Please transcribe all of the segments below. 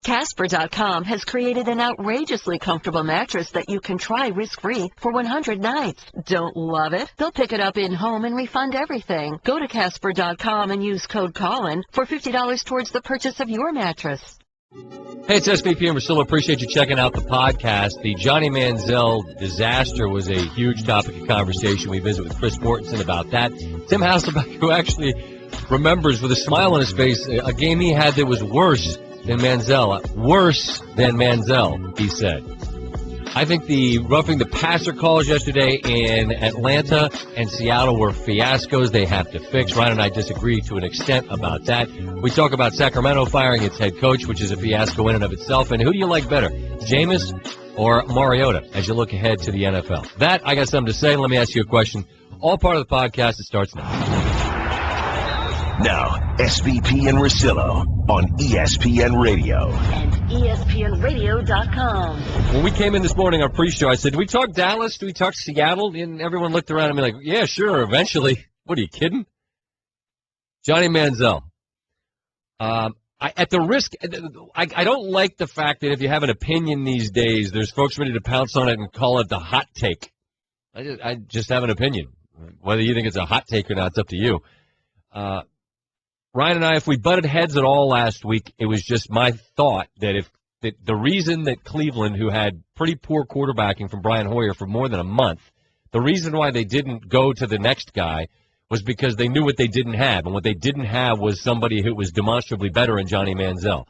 Casper.com has created an outrageously comfortable mattress that you can try risk-free for 100 nights. Don't love it? They'll pick it up in-home and refund everything. Go to Casper.com and use code Colin for $50 towards the purchase of your mattress. Hey, it's SVP and Russillo. Appreciate you checking out the podcast. The Johnny Manziel disaster was a huge topic of conversation. We visit with Chris Mortensen about that. Tim Hasselbeck, who actually remembers with a smile on his face a game he had that was worse than Manziel. Worse than Manziel, he said. I think the roughing the passer calls yesterday in Atlanta and Seattle were fiascos they have to fix. Ryan and I disagree to an extent about that. We talk about Sacramento firing its head coach, which is a fiasco in and of itself. And who do you like better, Jameis or Mariota, as you look ahead to the NFL? That, I got something to say. Let me ask you a question. All part of the podcast. It starts now. Now, SVP and Russillo on ESPN Radio. And ESPNRadio.com. When we came in this morning on pre-show, I said, do we talk Dallas? Do we talk Seattle? And everyone looked around at me like, yeah, sure, eventually. What, are you kidding? Johnny Manziel. At the risk, I don't like the fact that if you have an opinion these days, there's folks ready to pounce on it and call it the hot take. I just have an opinion. Whether you think it's a hot take or not, it's up to you. Ryan and I, if we butted heads at all last week, it was just my thought that the reason that Cleveland, who had pretty poor quarterbacking from Brian Hoyer for more than a month, the reason why they didn't go to the next guy was because they knew what they didn't have, and what they didn't have was somebody who was demonstrably better in Johnny Manziel.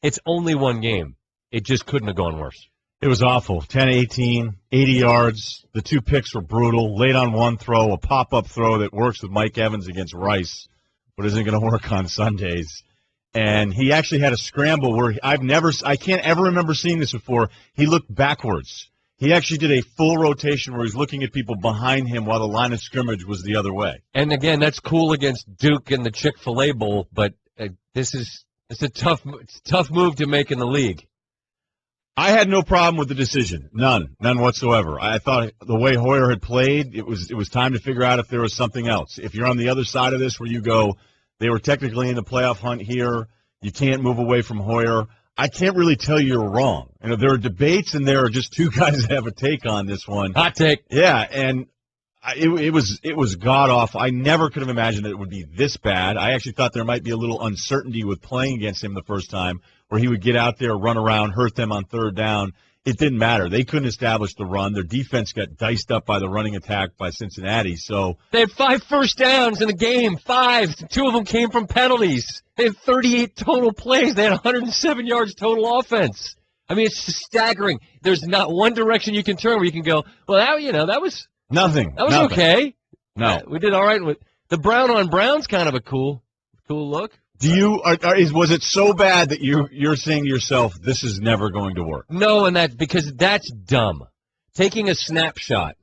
It's only one game. It just couldn't have gone worse. It was awful. 10-18, 80 yards. The two picks were brutal. Late on one throw, a pop-up throw that works with Mike Evans against Rice, but isn't going to work on Sundays. And he actually had a scramble where I can't ever remember seeing this before. He looked backwards. He actually did a full rotation where he's looking at people behind him while the line of scrimmage was the other way. And again, that's cool against Duke and the Chick-fil-A Bowl, but it's a tough move to make in the league. I had no problem with the decision. None whatsoever. I thought the way Hoyer had played, it was time to figure out if there was something else. If you're on the other side of this where you go, they were technically in the playoff hunt here, you can't move away from Hoyer, I can't really tell you're wrong. You know, there are debates and there are just two guys that have a take on this one. Hot take. Yeah, and it was god-awful. I never could have imagined that it would be this bad. I actually thought there might be a little uncertainty with playing against him the first time, where he would get out there, run around, hurt them on third down. It didn't matter. They couldn't establish the run. Their defense got diced up by the running attack by Cincinnati. So they had 5 first downs in the game, 5. 2 of them came from penalties. They had 38 total plays. They had 107 yards total offense. I mean, it's just staggering. There's not one direction you can turn where you can go, well, that was nothing. That was nothing. Okay. No. We did all right with the brown on brown's kind of a cool look. Do you was it so bad that you're saying to yourself, this is never going to work? No, and because that's dumb. Taking a snapshot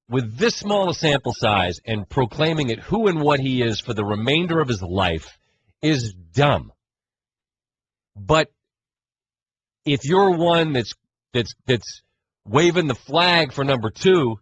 with this small a sample size and proclaiming it who and what he is for the remainder of his life is dumb. But if you're one that's waving the flag for number 2,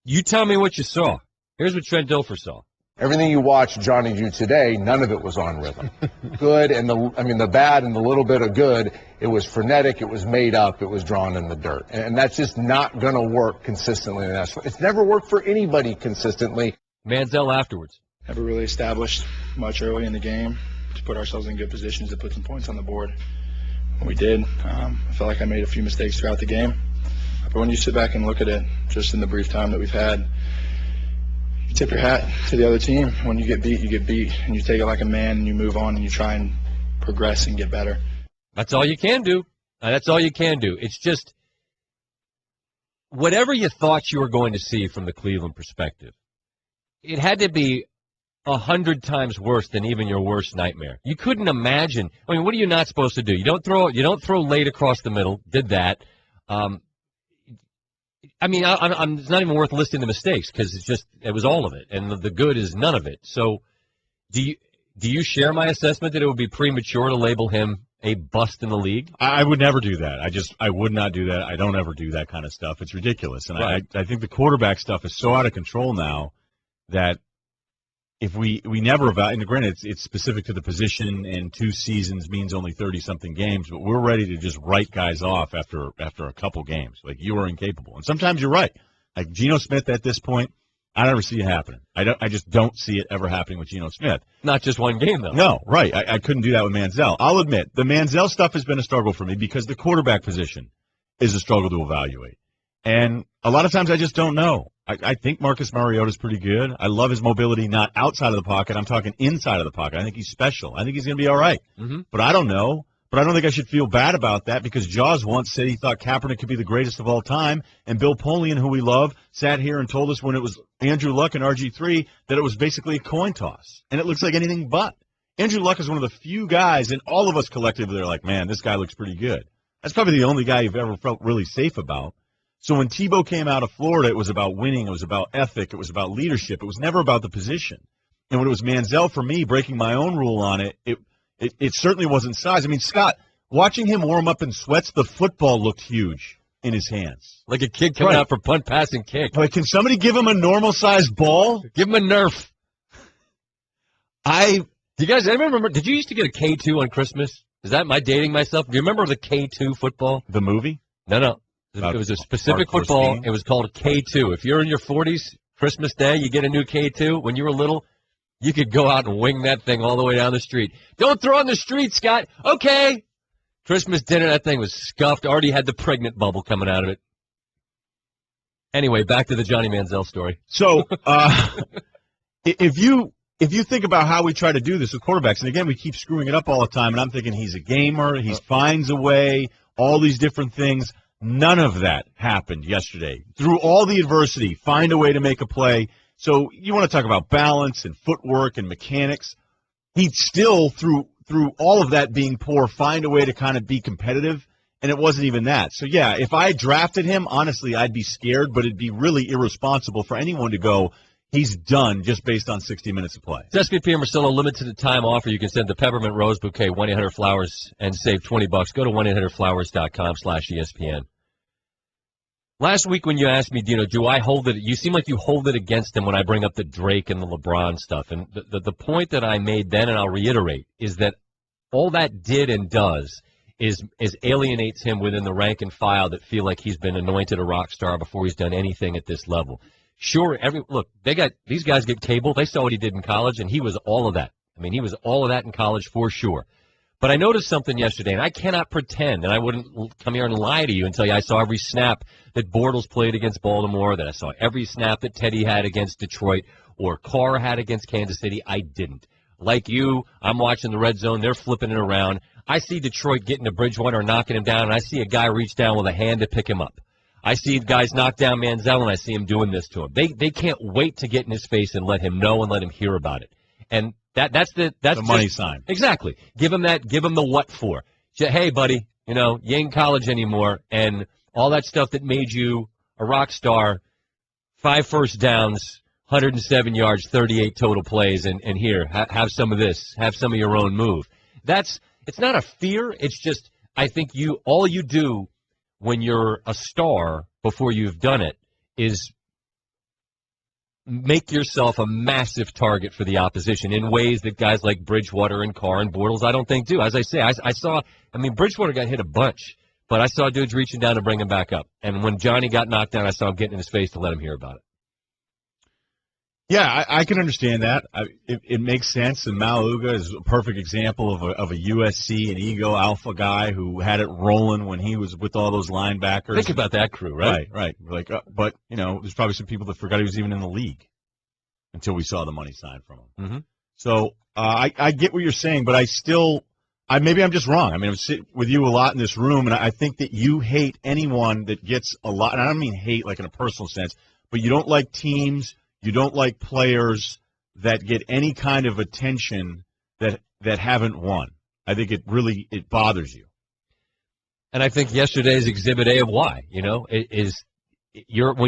you tell me what you saw. Here's what Trent Dilfer saw. Everything you watched Johnny do today, none of it was on rhythm. Good and the bad and the little bit of good, it was frenetic, it was made up, it was drawn in the dirt. And that's just not going to work consistently. It's never worked for anybody consistently. Manziel afterwards. Never really established much early in the game to put ourselves in good positions to put some points on the board. We did. I felt like I made a few mistakes throughout the game. But when you sit back and look at it, just in the brief time that we've had, you tip your hat to the other team. When you get beat, and you take it like a man, and you move on, and you try and progress and get better. That's all you can do. That's all you can do. It's just whatever you thought you were going to see from the Cleveland perspective, it had to be 100 times worse than even your worst nightmare. You couldn't imagine. I mean, what are you not supposed to do? You don't throw late across the middle. Did that. I mean, it's not even worth listing the mistakes because it was all of it, and the good is none of it. So, do you share my assessment that it would be premature to label him a bust in the league? I would never do that. I would not do that. I don't ever do that kind of stuff. It's ridiculous, and right. I think the quarterback stuff is so out of control now that if we never evaluate, and granted, it's specific to the position, and 2 seasons means only 30-something games, but we're ready to just write guys off after a couple games. Like, you are incapable. And sometimes you're right. Like, Geno Smith at this point, I never see it happening. I just don't see it ever happening with Geno Smith. Not just one game, though. No, right. I couldn't do that with Manziel. I'll admit, the Manziel stuff has been a struggle for me because the quarterback position is a struggle to evaluate. And a lot of times I just don't know. I think Marcus Mariota's pretty good. I love his mobility, not outside of the pocket. I'm talking inside of the pocket. I think he's special. I think he's going to be all right. Mm-hmm. But I don't know. But I don't think I should feel bad about that because Jaws once said he thought Kaepernick could be the greatest of all time. And Bill Polian, who we love, sat here and told us when it was Andrew Luck and RG3 that it was basically a coin toss. And it looks like anything but. Andrew Luck is one of the few guys, and all of us collectively are like, man, this guy looks pretty good. That's probably the only guy you've ever felt really safe about. So when Tebow came out of Florida, it was about winning. It was about ethic. It was about leadership. It was never about the position. And when it was Manziel, for me, breaking my own rule on it, it certainly wasn't size. I mean, Scott, watching him warm up in sweats, the football looked huge in his hands. Like a kid coming out for punt, pass, and kick. Like, can somebody give him a normal-sized ball? Give him a Nerf. Do you guys remember, did you used to get a K2 on Christmas? Is that, am I dating myself? Do you remember the K2 football? The movie? No. It was a specific football. It was called a K2. If you're in your 40s, Christmas Day, you get a new K2. When you were little, you could go out and wing that thing all the way down the street. Don't throw on the street, Scott. Okay. Christmas dinner, that thing was scuffed. Already had the pregnant bubble coming out of it. Anyway, back to the Johnny Manziel story. So, if you think about how we try to do this with quarterbacks, and again, we keep screwing it up all the time, and I'm thinking he's a gamer, he finds a way, all these different things. None of that happened yesterday. Through all the adversity, find a way to make a play. So you want to talk about balance and footwork and mechanics. He still, through all of that being poor, find a way to kind of be competitive, and it wasn't even that. So, yeah, if I drafted him, honestly, I'd be scared, but it'd be really irresponsible for anyone to go, he's done just based on 60 minutes of play. It's SVP and Russillo limited time offer. You can send the Peppermint Rose Bouquet 1-800-Flowers and save $20. Go to 1-800-Flowers.com/ESPN. Last week when you asked me, do I hold it? You seem like you hold it against him when I bring up the Drake and the LeBron stuff. And the point that I made then, and I'll reiterate, is that all that did and does is alienates him within the rank and file that feel like he's been anointed a rock star before he's done anything at this level. Sure, these guys get cable. They saw what he did in college, and he was all of that. I mean, he was all of that in college for sure. But I noticed something yesterday, and I cannot pretend, and I wouldn't come here and lie to you and tell you I saw every snap that Bortles played against Baltimore, that I saw every snap that Teddy had against Detroit or Carr had against Kansas City. I didn't. Like you, I'm watching the red zone. They're flipping it around. I see Detroit getting to Bridgewater and knocking him down, and I see a guy reach down with a hand to pick him up. I see guys knock down Manziel, and I see him doing this to him. They can't wait to get in his face and let him know and let him hear about it. And that's the money sign. Exactly. Give him the what for. Hey, buddy, you ain't college anymore, and all that stuff that made you a rock star, 5 first downs, 107 yards, 38 total plays, and here, have some of this. Have some of your own move. It's not a fear. It's just I think all you do when you're a star before you've done it is make yourself a massive target for the opposition in ways that guys like Bridgewater and Carr and Bortles I don't think do. As I say, Bridgewater got hit a bunch, but I saw dudes reaching down to bring him back up. And when Johnny got knocked down, I saw him getting in his face to let him hear about it. Yeah, I can understand that. It makes sense, and Maluga is a perfect example of a USC, an ego alpha guy who had it rolling when he was with all those linebackers. Think about that crew, right? Right. Like, but there's probably some people that forgot he was even in the league until we saw the money sign from him. Mm-hmm. So I get what you're saying, but maybe I'm just wrong. I mean, I'm sitting with you a lot in this room, and I think that you hate anyone that gets a lot. And I don't mean hate like in a personal sense, but you don't like teams. You don't like players that get any kind of attention that haven't won. I think it bothers you. And I think yesterday's Exhibit A of why, when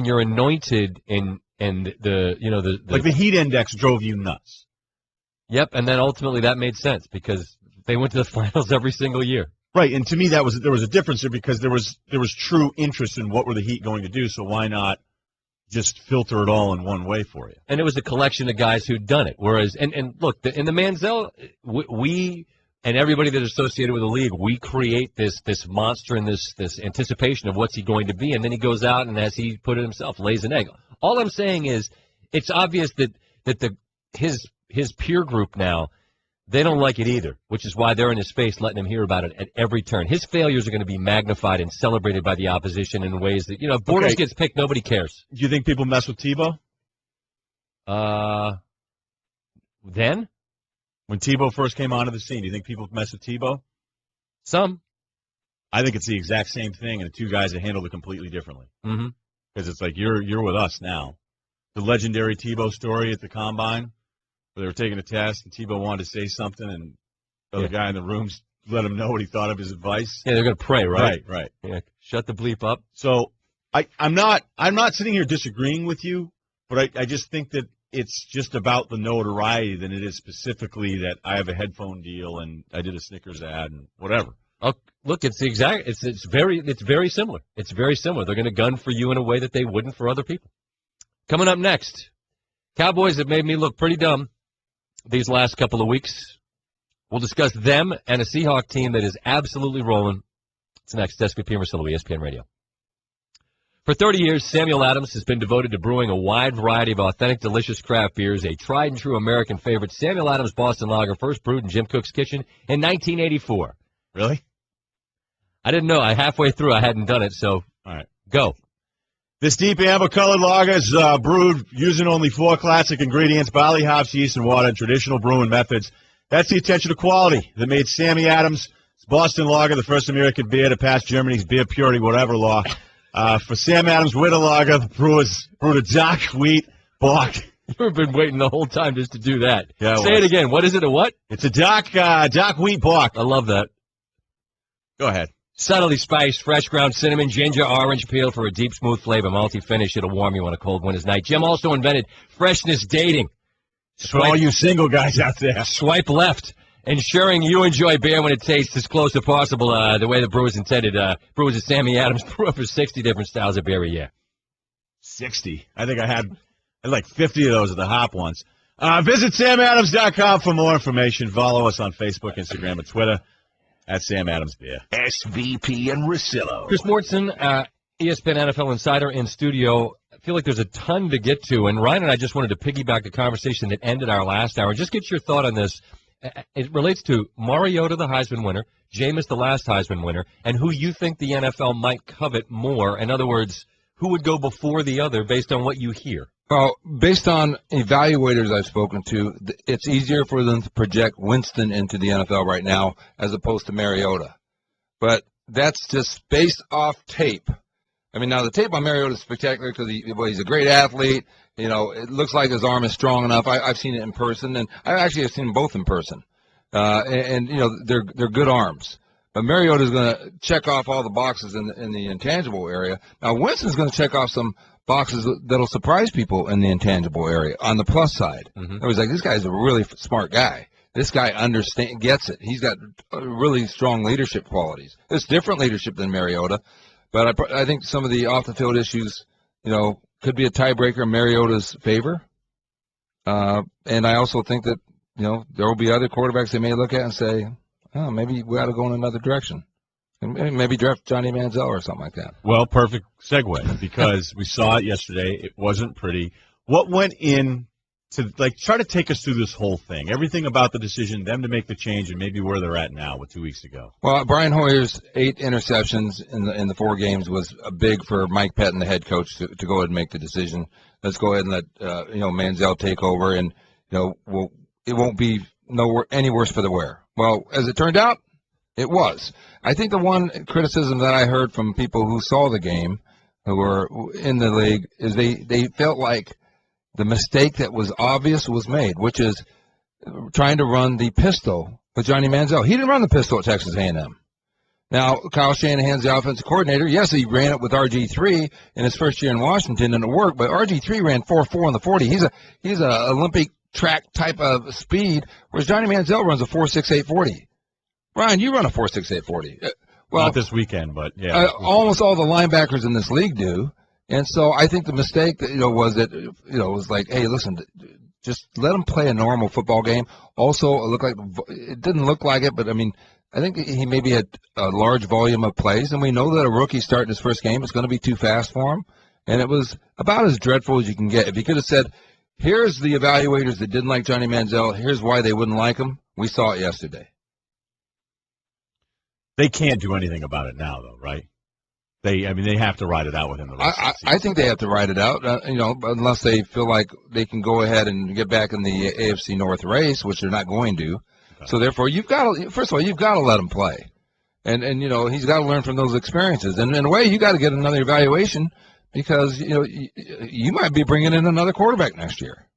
you're anointed and the like the heat index drove you nuts. Yep, and then ultimately that made sense because they went to the finals every single year. Right, and to me there was a difference there because there was true interest in what were the Heat going to do. So why not just filter it all in one way for you. And it was a collection of guys who'd done it. Whereas, and look, in the Manziel, we and everybody that's associated with the league, we create this monster and this anticipation of what's he going to be, and then he goes out and, as he put it himself, lays an egg. All I'm saying is, it's obvious that his peer group now, they don't like it either, which is why they're in his face letting him hear about it at every turn. His failures are going to be magnified and celebrated by the opposition in ways that, if Bortles gets picked, nobody cares. Do you think people mess with Tebow? Then? When Tebow first came onto the scene, do you think people mess with Tebow? Some. I think it's the exact same thing, and the two guys that handled it completely differently. Mm-hmm. Because it's like, you're with us now. The legendary Tebow story at the Combine, where they were taking a test, and Tebow wanted to say something, and the other guy in the room let him know what he thought of his advice. Yeah, they're going to pray, right? Right. Yeah, shut the bleep up. So I'm not sitting here disagreeing with you, but I just think that it's just about the notoriety than it is specifically that I have a headphone deal and I did a Snickers ad and whatever. Oh, look, it's very similar. It's very similar. They're going to gun for you in a way that they wouldn't for other people. Coming up next, Cowboys have made me look pretty dumb these last couple of weeks. We'll discuss them and a Seahawk team that is absolutely rolling. It's next. SVP and Russillo, ESPN Radio. For 30 years, Samuel Adams has been devoted to brewing a wide variety of authentic, delicious craft beers. A tried-and-true American favorite, Samuel Adams Boston Lager, first brewed in Jim Cook's kitchen in 1984. Really? I didn't know. Halfway through, I hadn't done it, so all right, go. This deep amber-colored lager is brewed using only 4 classic ingredients: barley, hops, yeast, and water, and traditional brewing methods. That's the attention to quality that made Sammy Adams Boston Lager the first American beer to pass Germany's beer purity whatever law. For Sam Adams Winter Lager, the brewers brewed a dark wheat bock. You've been waiting the whole time just to do that. Yeah, Say it again. What is it, a what? It's a dark wheat bock. I love that. Go ahead. Subtly spiced, fresh ground cinnamon, ginger, orange peel for a deep, smooth flavor. Malty finish. It'll warm you on a cold winter's night. Jim also invented freshness dating. For all you single guys out there. Swipe left, ensuring you enjoy beer when it tastes as close as possible the way the brewers intended. Brewers at Sammy Adams brew up for 60 different styles of beer a year. 60? I think I had like 50 of those at the hop once. Visit SamAdams.com for more information. Follow us on Facebook, Instagram, and Twitter at Sam Adams Beer. SVP and Russillo. Chris Mortensen, ESPN NFL Insider in studio. I feel like there's a ton to get to, and Ryan and I just wanted to piggyback the conversation that ended our last hour and just get your thought on this. It relates to Mariota, the Heisman winner, Jameis, the last Heisman winner, and who you think the NFL might covet more. In other words, who would go before the other based on what you hear? Well, based on evaluators I've spoken to, it's easier for them to project Winston into the NFL right now as opposed to Mariota. But that's just based off tape. I mean, now the tape on Mariota is spectacular because he's a great athlete. You know, it looks like his arm is strong enough. I've seen it in person, and I actually have seen them both in person. And you know, they're good arms. But Mariota is going to check off all the boxes in the intangible area. Now Winston's going to check off some boxes that'll surprise people in the intangible area on the plus side. I was like, this guy's a really smart guy. This guy gets it. He's got really strong leadership qualities. It's different leadership than Mariota. But I think some of the off-the-field issues, you know, could be a tiebreaker in Mariota's favor. And I also think that, you know, there will be other quarterbacks they may look at and say, oh, maybe we ought to go in another direction. And maybe draft Johnny Manziel or something like that. Well, perfect segue, because we saw it yesterday. It wasn't pretty. What went in to, like, try to take us through this whole thing? Everything about the decision, them to make the change, and maybe where they're at now with 2 weeks ago. Well, Brian Hoyer's 8 interceptions in the 4 games was big for Mike Pettin, the head coach, to go ahead and make the decision. Let's go ahead and let Manziel take over, and it won't be any worse for the wear. Well, as it turned out, it was. I think the one criticism that I heard from people who saw the game, who were in the league, is they felt like the mistake that was obvious was made, which is trying to run the pistol with Johnny Manziel. He didn't run the pistol at Texas A&M. Now, Kyle Shanahan's the offensive coordinator. Yes, he ran it with RG3 in his first year in Washington, and it worked, but RG3 ran 4.4 on the 40. He's a Olympic track type of speed, whereas Johnny Manziel runs a 4.68 40. Ryan, you run a 4.68 40. Well, not this weekend, but yeah. Almost all the linebackers in this league do. And so I think the mistake that, was that, it was like, hey, listen, just let him play a normal football game. Also, it didn't look like it, but I mean, I think he maybe had a large volume of plays, and we know that a rookie starting his first game is going to be too fast for him. And it was about as dreadful as you can get. If he could have said, here's the evaluators that didn't like Johnny Manziel, here's why they wouldn't like him, we saw it yesterday. They can't do anything about it now, though, right? They have to ride it out with him. I think they have to ride it out, unless they feel like they can go ahead and get back in the AFC North race, which they're not going to. Okay. So therefore, first of all, you've got to let him play, and he's got to learn from those experiences. And in a way, you got to get another evaluation because you might be bringing in another quarterback next year.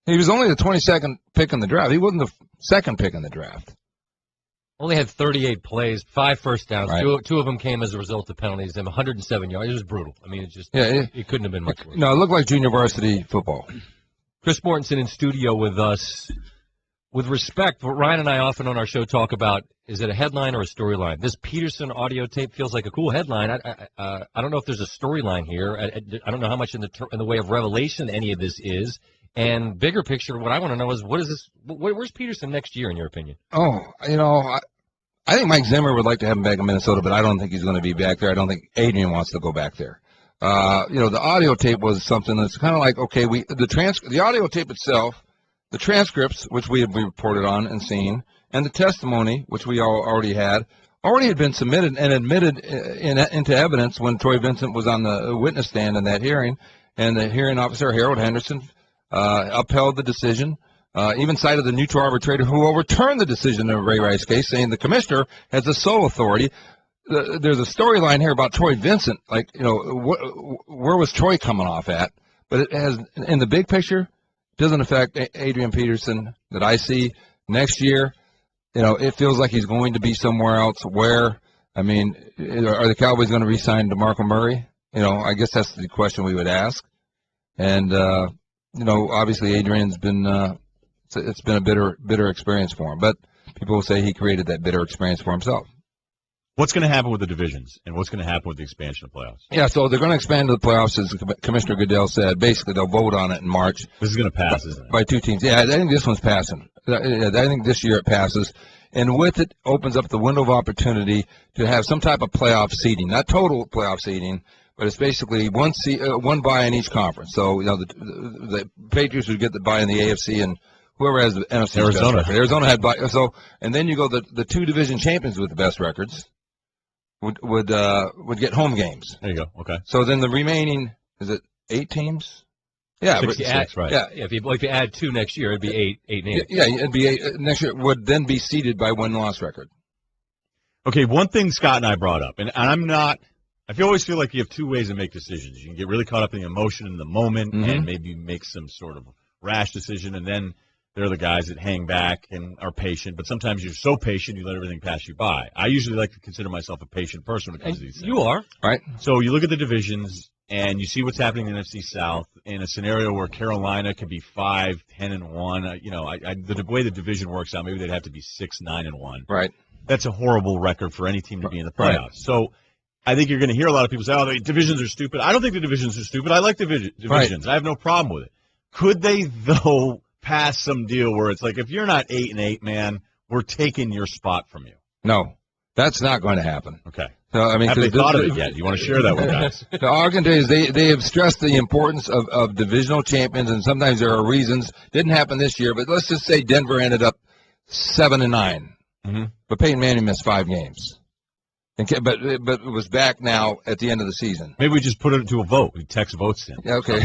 He was only the 22nd pick in the draft. He wasn't the second pick in the draft. Only had 38 plays, 5 first downs. Right. Two of them came as a result of penalties. And 107 yards. It was brutal. I mean, it couldn't have been much worse. No, it looked like junior varsity football. Chris Mortensen in studio with us. With respect, what Ryan and I often on our show talk about, is it a headline or a storyline? This Peterson audio tape feels like a cool headline. I don't know if there's a storyline here. I don't know how much in the way of revelation any of this is. And bigger picture, what I want to know is, where's Peterson next year, in your opinion? Oh, I think Mike Zimmer would like to have him back in Minnesota, but I don't think he's going to be back there. I don't think Adrian wants to go back there. The audio tape was something that's kind of like, okay, the audio tape itself, the transcripts, which we have reported on and seen, and the testimony, which we already had been submitted and admitted into evidence when Troy Vincent was on the witness stand in that hearing, and the hearing officer, Harold Henderson, upheld the decision. Even cited the neutral arbitrator who overturned the decision in Ray Rice's case, saying the commissioner has the sole authority. There's a storyline here about Troy Vincent, where was Troy coming off at? But it has, in the big picture, doesn't affect Adrian Peterson that I see next year. It feels like he's going to be somewhere else. Where? I mean, are the Cowboys going to re-sign DeMarco Murray? I guess that's the question we would ask. And obviously Adrian's been. It's been a bitter experience for him, but people will say he created that bitter experience for himself. What's going to happen with the divisions, and what's going to happen with the expansion of playoffs? Yeah, so they're going to expand to the playoffs, as Commissioner Goodell said. Basically, they'll vote on it in March. This is going to pass, isn't it? By 2 teams. Yeah, I think this one's passing. I think this year it passes. And with it, opens up the window of opportunity to have some type of playoff seeding. Not total playoff seeding, but it's basically one bye in each conference. So, the Patriots would get the bye in the AFC, and whoever has the NFC Arizona had bye. So, and then you go the 2 division champions with the best records would get home games. There you go. Okay. So then the remaining, is it 8 teams? Yeah, 66, right. Yeah, if you add 2 next year, it'd be 8 and 8. Yeah, it'd be 8 next year. Would then be seeded by win-loss record. Okay, one thing Scott and I brought up, and I always feel like you have 2 ways to make decisions. You can get really caught up in the emotion in the moment and maybe make some sort of rash decision, and then they're the guys that hang back and are patient. But sometimes you're so patient, you let everything pass you by. I usually like to consider myself a patient person when it comes to these things. You are. Right. So you look at the divisions, and you see what's happening in the NFC South in a scenario where Carolina could be 5-10-1. The way the division works out, maybe they'd have to be 6-9-1. Right. That's a horrible record for any team to be in the playoffs. Right. So I think you're going to hear a lot of people say, "Oh, the divisions are stupid." I don't think the divisions are stupid. I like divisions. Right. I have no problem with it. Could they, though, pass some deal where it's like, if you're not 8-8, man, we're taking your spot from you? No, that's not going to happen. Okay. So, I mean, have they thought of it yet? You want to share that with us? All I can tell you is they have stressed the importance of divisional champions, and sometimes there are reasons. Didn't happen this year, but let's just say Denver ended up 7-9. Mm-hmm. But Peyton Manning missed 5 games. But it was back now at the end of the season. Maybe we just put it to a vote. We text votes in. Yeah, okay.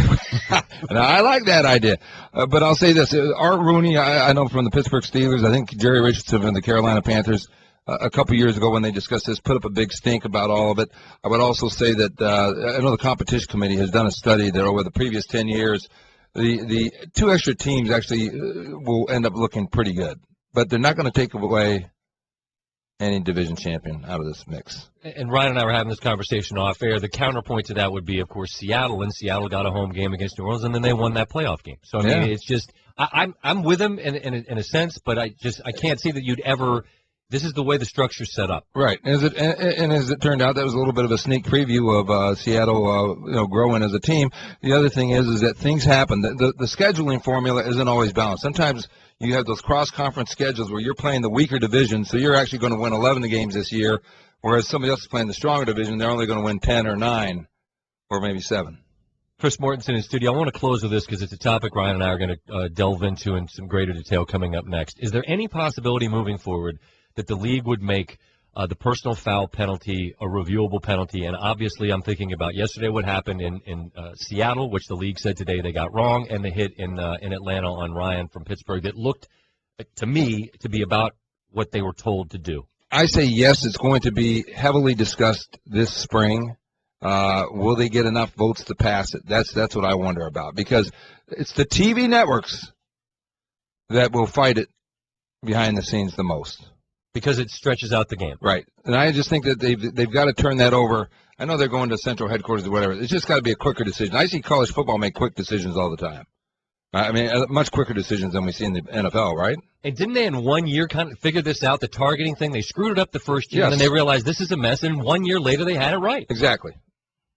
Now, I like that idea. But I'll say this. Art Rooney, I know from the Pittsburgh Steelers, I think Jerry Richardson from the Carolina Panthers, a couple years ago when they discussed this, put up a big stink about all of it. I would also say that I know the competition committee has done a study that over the previous 10 years, the 2 extra teams actually will end up looking pretty good. But they're not going to take away any division champion out of this mix. And Ryan and I were having this conversation off air. The counterpoint to that would be, of course, Seattle, and Seattle got a home game against New Orleans, and then they won that playoff game. So I mean, it's just I'm with them in a sense, but I can't see that you'd ever this is the way the structure's set up. Right. As it turned out, that was a little bit of a sneak preview of Seattle, growing as a team. The other thing is that things happen. The scheduling formula isn't always balanced. Sometimes you have those cross-conference schedules where you're playing the weaker division, so you're actually going to win 11 games this year, whereas somebody else is playing the stronger division, they're only going to win 10 or 9 or maybe 7. Chris Mortensen in studio. I want to close with this because it's a topic Ryan and I are going to delve into in some greater detail coming up next. Is there any possibility moving forward that the league would make the personal foul penalty a reviewable penalty? And obviously I'm thinking about yesterday what happened in Seattle, which the league said today they got wrong, and the hit in Atlanta on Ryan from Pittsburgh that looked to me to be about what they were told to do. I say yes, it's going to be heavily discussed this spring. Will they get enough votes to pass it? That's what I wonder about, because it's the TV networks that will fight it behind the scenes the most. Because it stretches out the game. Right. And I just think that they've got to turn that over. I know they're going to central headquarters or whatever. It's just got to be a quicker decision. I see college football make quick decisions all the time. I mean, much quicker decisions than we see in the NFL, right? And didn't they in 1 year kind of figure this out, the targeting thing? They screwed it up the first year, yes. And then they realized this is a mess, and 1 year later they had it right. Exactly.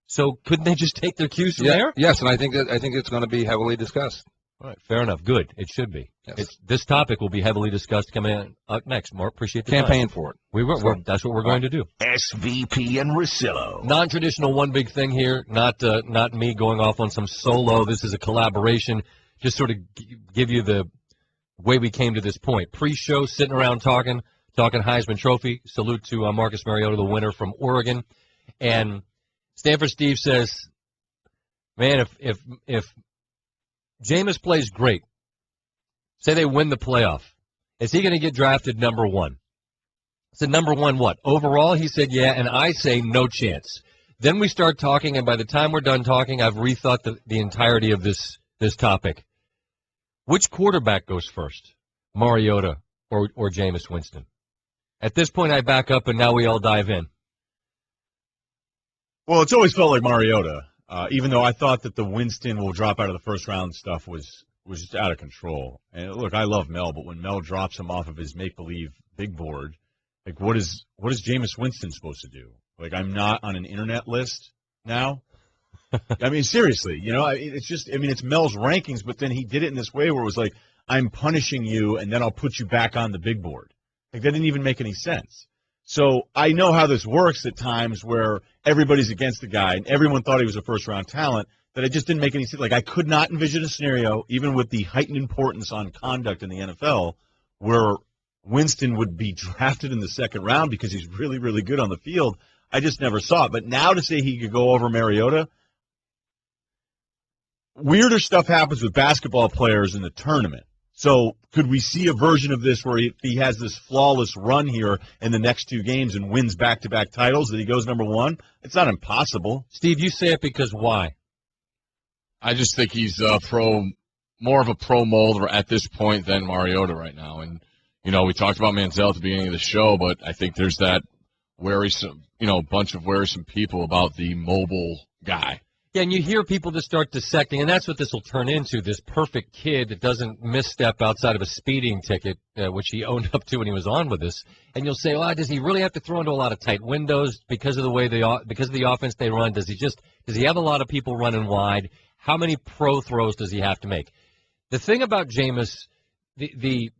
So couldn't they just take their cues from there? Yes, and I think it's going to be heavily discussed. All right, fair enough. Good. It should be. Yes. This topic will be heavily discussed coming up next. Mark, appreciate the campaign time. For it. That's what we're going to do. SVP and Russillo. Non-traditional one big thing here. Not me going off on some solo. This is a collaboration. Just sort of give you the way we came to this point. Pre-show, sitting around talking Heisman Trophy. Salute to Marcus Mariota, the winner from Oregon. And Stanford Steve says, man, if Jameis plays great, say they win the playoff, is he going to get drafted number 1? I said, number 1 what? Overall? He said, yeah, and I say no chance. Then we start talking, and by the time we're done talking, I've rethought the entirety of this topic. Which quarterback goes first, Mariota or Jameis Winston? At this point, I back up, and now we all dive in. Well, it's always felt like Mariota, even though I thought that the Winston will drop out of the first round stuff was just out of control. And look, I love Mel, but when Mel drops him off of his make-believe big board, like what is Jameis Winston supposed to do? Like, I'm not on an internet list now. I mean, seriously, it's Mel's rankings, but then he did it in this way where it was like, I'm punishing you, and then I'll put you back on the big board. Like, that didn't even make any sense. So I know how this works at times where everybody's against the guy, and everyone thought he was a first-round talent, that it just didn't make any sense. Like, I could not envision a scenario, even with the heightened importance on conduct in the NFL, where Winston would be drafted in the second round because he's really, really good on the field. I just never saw it. But now to say he could go over Mariota, weirder stuff happens with basketball players in the tournament. So could we see a version of this where he has this flawless run here in the next 2 games and wins back-to-back titles, that he goes number 1? It's not impossible. Steve, you say it because why? I just think he's more of a pro mold at this point than Mariota right now. And, we talked about Manziel at the beginning of the show, but I think there's that worrisome, bunch of worrisome people about the mobile guy. Yeah, and you hear people just start dissecting, and that's what this will turn into, this perfect kid that doesn't misstep outside of a speeding ticket, which he owned up to when he was on with us. And you'll say, well, does he really have to throw into a lot of tight windows because of the offense they run? Does he have a lot of people running wide? How many pro throws does he have to make? The thing about Jameis, the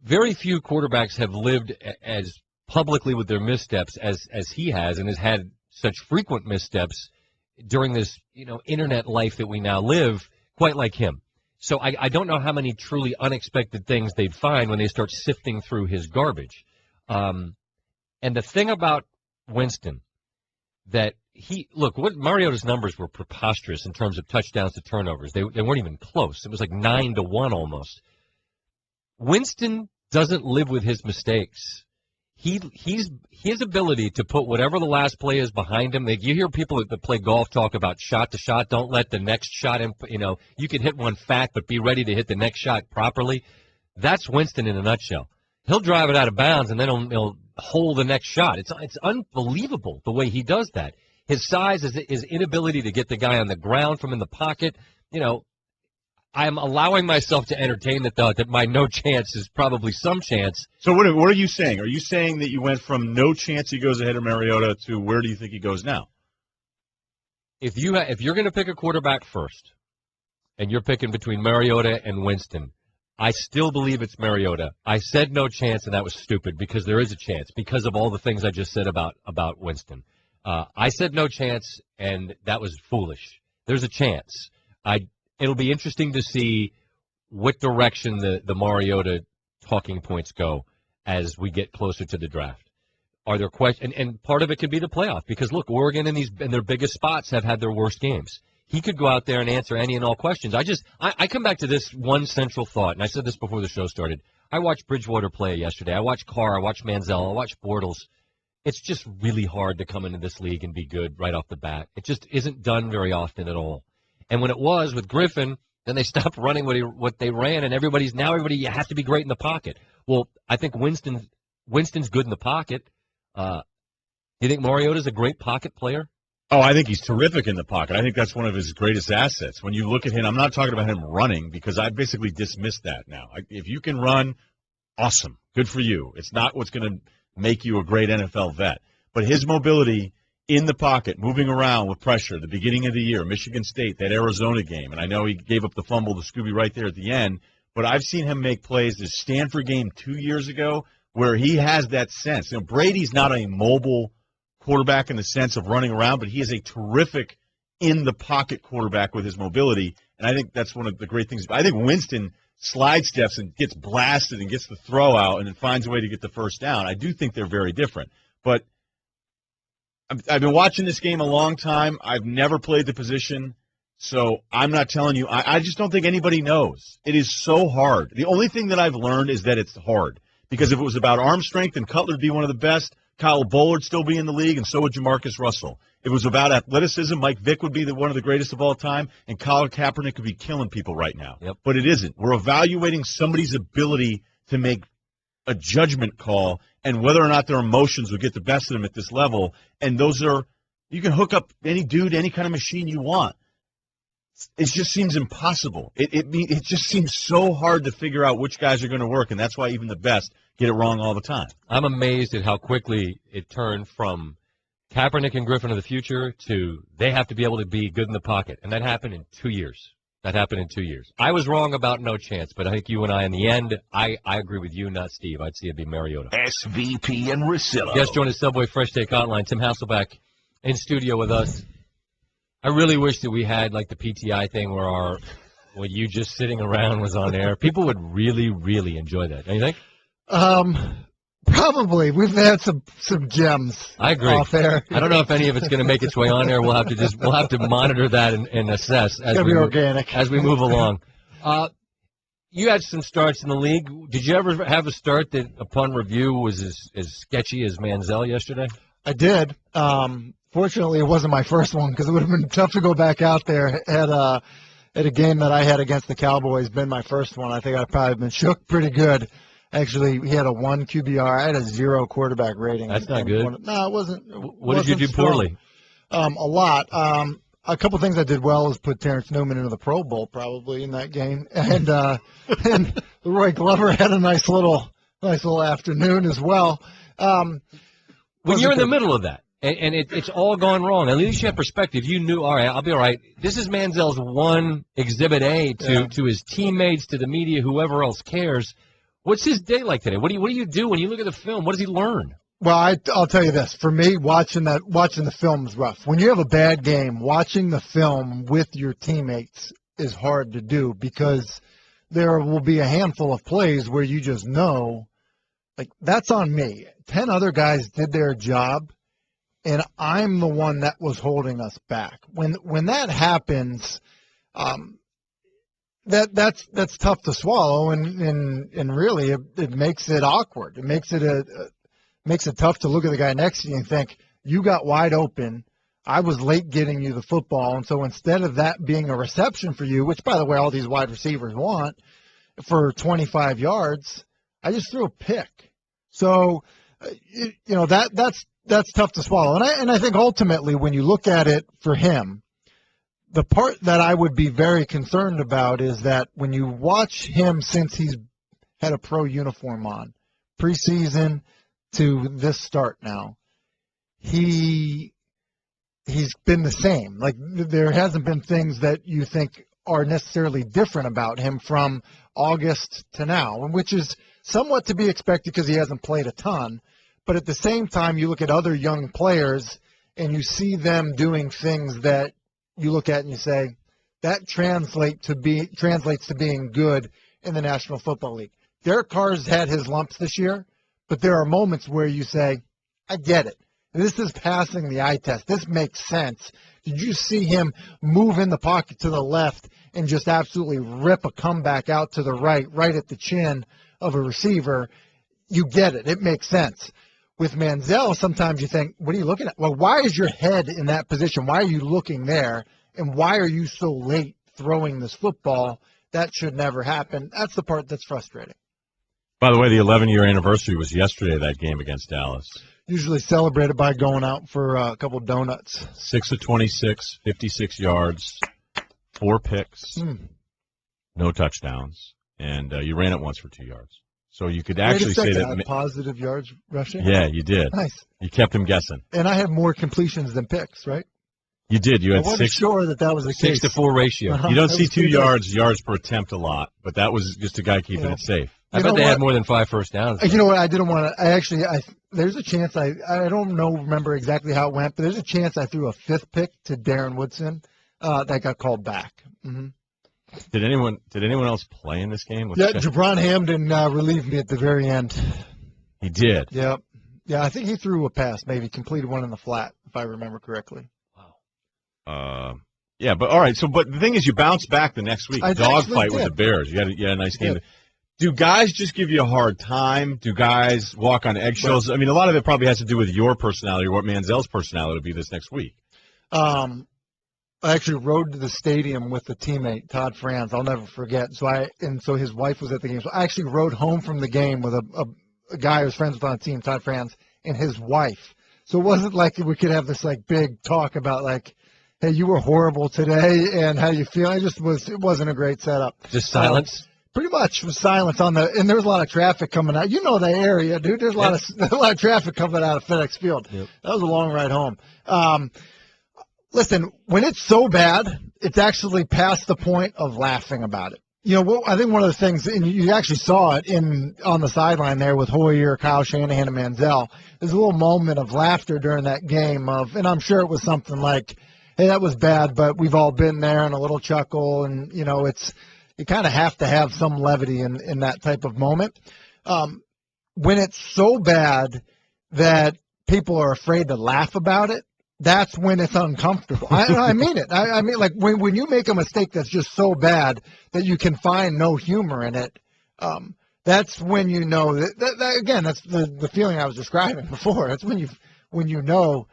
very few quarterbacks have lived as publicly with their missteps as he has, and has had such frequent missteps during this, internet life that we now live, quite like him. So I don't know how many truly unexpected things they'd find when they start sifting through his garbage. And the thing about Winston, that what Mariota's numbers were preposterous in terms of touchdowns to turnovers. They weren't even close. It was like 9-1 almost. Winston doesn't live with his mistakes. His ability to put whatever the last play is behind him. Like, you hear people that play golf talk about shot to shot. Don't let the next shot, you can hit one fat, but be ready to hit the next shot properly. That's Winston in a nutshell. He'll drive it out of bounds, and then he'll hold the next shot. It's unbelievable the way he does that. His size, his inability to get the guy on the ground from in the pocket. I'm allowing myself to entertain the thought that my no chance is probably some chance. So what are you saying? Are you saying that you went from no chance he goes ahead of Mariota to where do you think he goes now? If you're going to pick a quarterback first, and you're picking between Mariota and Winston, I still believe it's Mariota. I said no chance, and that was stupid because there is a chance because of all the things I just said about Winston. I said no chance, and that was foolish. There's a chance. It'll be interesting to see what direction the Mariota talking points go as we get closer to the draft. Are there questions? And part of it could be the playoff because, look, Oregon in their biggest spots have had their worst games. He could go out there and answer any and all questions. I come back to this one central thought, and I said this before the show started. I watched Bridgewater play yesterday. I watched Carr. I watched Manziel. I watched Bortles. It's just really hard to come into this league and be good right off the bat. It just isn't done very often at all. And when it was with Griffin, then they stopped running what they ran, and everybody, you have to be great in the pocket. Well, I think Winston's good in the pocket. Do you think Mariota's a great pocket player? Oh, I think he's terrific in the pocket. I think that's one of his greatest assets. When you look at him, I'm not talking about him running because I basically dismissed that now. If you can run, awesome. Good for you. It's not what's going to make you a great NFL vet. But his mobility in the pocket, moving around with pressure, the beginning of the year, Michigan State, that Arizona game, and I know he gave up the fumble to Scooby right there at the end, but I've seen him make plays this Stanford game 2 years ago where he has that sense. Brady's not a mobile quarterback in the sense of running around, but he is a terrific in-the-pocket quarterback with his mobility, and I think that's one of the great things. I think Winston slide steps and gets blasted and gets the throw out and then finds a way to get the first down. I do think they're very different. But I've been watching this game a long time. I've never played the position, so I'm not telling you. I just don't think anybody knows. It is so hard. The only thing that I've learned is that it's hard, because if it was about arm strength and Cutler would be one of the best, Kyle Bullard would still be in the league, and so would Jamarcus Russell. If it was about athleticism, Mike Vick would be one of the greatest of all time, and Colin Kaepernick could be killing people right now. Yep. But it isn't. We're evaluating somebody's ability to make a judgment call and whether or not their emotions will get the best of them at this level. And those are, you can hook up any dude, any kind of machine you want. It just seems impossible. It just seems so hard to figure out which guys are going to work, and that's why even the best get it wrong all the time. I'm amazed at how quickly it turned from Kaepernick and Griffin of the future to they have to be able to be good in the pocket, and that happened in 2 years. I was wrong about no chance, but I think you and I, in the end, I agree with you, not Steve. I'd see it be Mariota. SVP and Russillo. Guest joined the Subway Fresh Take Hotline. Tim Hasselbeck in studio with us. I really wish that we had like the PTI thing where you just sitting around was on air. People would really, really enjoy that. Don't you think? Probably. We've had some gems. I agree. Off air. I don't know if any of it's going to make its way on there. We'll have to monitor that and assess as we organic as we move along. You had some starts in the league. Did you ever have a start that, upon review, was as sketchy as Manziel yesterday? I did. Fortunately, it wasn't my first one because it would have been tough to go back out there at a game that I had against the Cowboys. Been my first one. I think I'd probably been shook pretty good. Actually, he had a 1 QBR. I had a 0 quarterback rating. That's not good. No, it wasn't. What did you do poorly? A lot. A couple things I did well is put Terrence Newman into the Pro Bowl probably in that game, and Roy Glover had a nice little afternoon as well. When you're in the middle of that, and it's all gone wrong, at least you have perspective. You knew, all right, I'll be all right. This is Manziel's one exhibit A to his teammates, to the media, whoever else cares. What's his day like today? What do you do when you look at the film? What does he learn? Well, I'll tell you this. For me, watching the film is rough. When you have a bad game, watching the film with your teammates is hard to do because there will be a handful of plays where you just know, like, that's on me. 10 other guys did their job, and I'm the one that was holding us back. When that happens, that's tough to swallow, and really it makes it awkward. It makes it tough to look at the guy next to you and think, you got wide open. I was late getting you the football, and so instead of that being a reception for you, which, by the way, all these wide receivers want, for 25 yards, I just threw a pick. So, that's tough to swallow. And I think ultimately when you look at it for him, The part that I would be very concerned about is that when you watch him since he's had a pro uniform on, preseason to this start now, he's been the same. Like, there hasn't been things that you think are necessarily different about him from August to now, which is somewhat to be expected because he hasn't played a ton. But at the same time, you look at other young players and you see them doing things that you look at and you say, that translates to being good in the National Football League. Derek Carr's had his lumps this year, but there are moments where you say, I get it. This is passing the eye test. This makes sense. Did you see him move in the pocket to the left and just absolutely rip a comeback out to the right at the chin of a receiver? You get it. It makes sense. With Manziel, sometimes you think, what are you looking at? Well, why is your head in that position? Why are you looking there? And why are you so late throwing this football? That should never happen. That's the part that's frustrating. By the way, the 11-year anniversary was yesterday of that game against Dallas. Usually celebrated by going out for a couple donuts. 6 of 26, 56 yards, 4 picks, no touchdowns, and you ran it once for 2 yards. So you could actually say that positive yards rushing. Yeah, you did. Nice. You kept him guessing. And I have more completions than picks, right? You did. You had I wasn't sure that was the case. 6-to-4 ratio. You don't see 2 yards per attempt a lot, but that was just a guy keeping it safe. I bet they had more than 5 first downs. You know what? I didn't want to. There's a chance I don't remember exactly how it went, but there's a chance I threw a 5th pick to Darren Woodson that got called back. Mm-hmm. Did anyone else play in this game? Jabron Hamden relieved me at the very end. He did. Yep. Yeah, I think he threw a pass, maybe completed one in the flat, if I remember correctly. Wow. Yeah, but all right. But the thing is, you bounce back the next week. Dogfight with the Bears. You had a nice game. Do guys just give you a hard time? Do guys walk on eggshells? I mean, a lot of it probably has to do with your personality or what Manziel's personality will be this next week. I actually rode to the stadium with a teammate, Todd Franz. I'll never forget. So his wife was at the game. So I actually rode home from the game with a guy who was friends with on the team, Todd Franz, and his wife. So it wasn't like we could have this big talk about hey, you were horrible today and how you feel. It wasn't a great setup. Just silence. Pretty much was silence and there was a lot of traffic coming out. You know the area, dude. There's a lot of traffic coming out of FedEx Field. Yep. That was a long ride home. Listen, when it's so bad, it's actually past the point of laughing about it. I think one of the things, and you actually saw it on the sideline there with Hoyer, Kyle Shanahan, and Manziel. There's a little moment of laughter during that game and I'm sure it was something like, hey, that was bad, but we've all been there, and a little chuckle, and you kind of have to have some levity in that type of moment. When it's so bad that people are afraid to laugh about it, that's when it's uncomfortable. I mean it. I mean, when you make a mistake that's just so bad that you can find no humor in it, that's when you know that again, that's the feeling I was describing before. That's when you know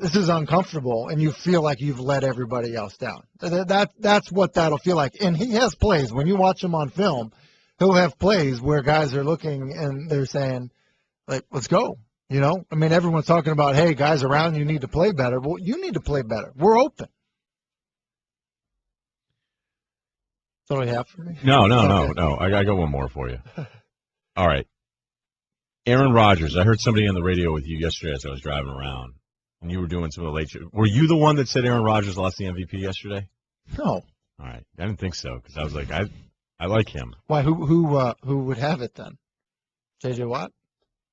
this is uncomfortable and you feel like you've let everybody else down. That's what that'll feel like. And he has plays. When you watch him on film, he'll have plays where guys are looking and they're saying, let's go. I mean, everyone's talking about, hey, guys around you need to play better. Well, you need to play better. We're open. That's all you have for me? No. I got one more for you. All right. Aaron Rodgers. I heard somebody on the radio with you yesterday as I was driving around, and you were doing some of the late show. Were you the one that said Aaron Rodgers lost the MVP yesterday? No. All right. I didn't think so because I was like, I like him. Why? Who would have it then? J.J. Watt?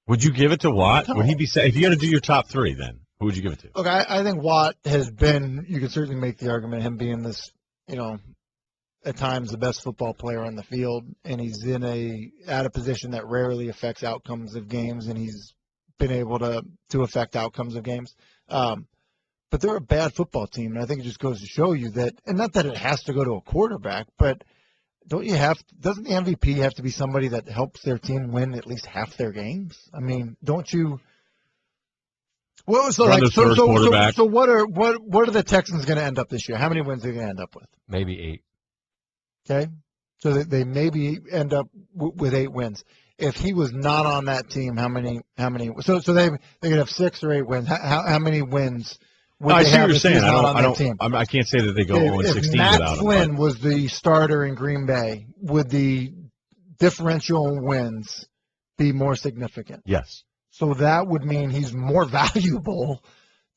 Would you give it to Watt? No. Would he be if you got to do your top 3 then? Who would you give it to? Look, I think Watt has been. You can certainly make the argument of him being this, at times the best football player on the field, and he's at a position that rarely affects outcomes of games, and he's been able to affect outcomes of games. But they're a bad football team, and I think it just goes to show you that, and not that it has to go to a quarterback, but doesn't the MVP have to be somebody that helps their team win at least half their games? I mean, don't you? Well, so what are the Texans going to end up this year? How many wins are they going to end up with? Maybe 8. Okay, so they maybe end up with 8 wins. If he was not on that team, how many? So they could have 6 or 8 wins. How many wins I see what you're saying. I can't say that they go 0-16 if Matt without him. Flynn was the starter in Green Bay, would the differential wins be more significant? Yes. So that would mean he's more valuable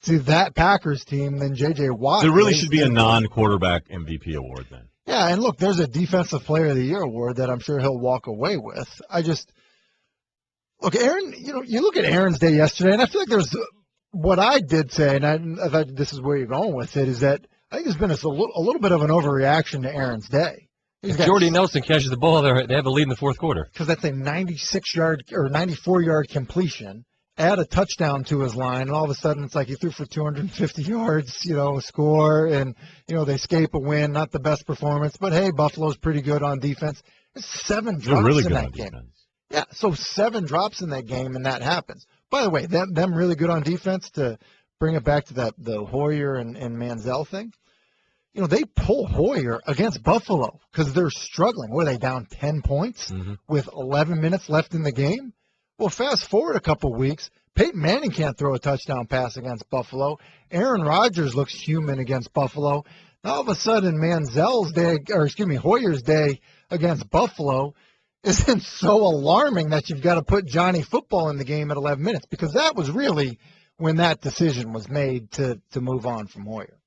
to that Packers team than J.J. Watt. There really should be a non-quarterback MVP award then. Yeah, and look, there's a Defensive Player of the Year award that I'm sure he'll walk away with. Look, Aaron, you look at Aaron's day yesterday, and I feel like there's what I did say, and I thought this is where you're going with it, is that I think there's been a little bit of an overreaction to Aaron's day. If Jordy Nelson catches the ball, they have a lead in the fourth quarter. Because that's a 96-yard or 94-yard completion. Add a touchdown to his line, and all of a sudden it's like he threw for 250 yards, score, and, they escape a win. Not the best performance, but, hey, Buffalo's pretty good on defense. There's 7 drops in that game. Yeah, so 7 drops in that game, and that happens. By the way, them really good on defense, to bring it back to the Hoyer and Manziel thing. They pull Hoyer against Buffalo because they're struggling. Were they down 10 points with 11 minutes left in the game? Well, fast forward a couple weeks, Peyton Manning can't throw a touchdown pass against Buffalo. Aaron Rodgers looks human against Buffalo. Now, all of a sudden, Hoyer's day against Buffalo isn't so alarming that you've got to put Johnny Football in the game at 11 minutes, because that was really when that decision was made to move on from Hoyer.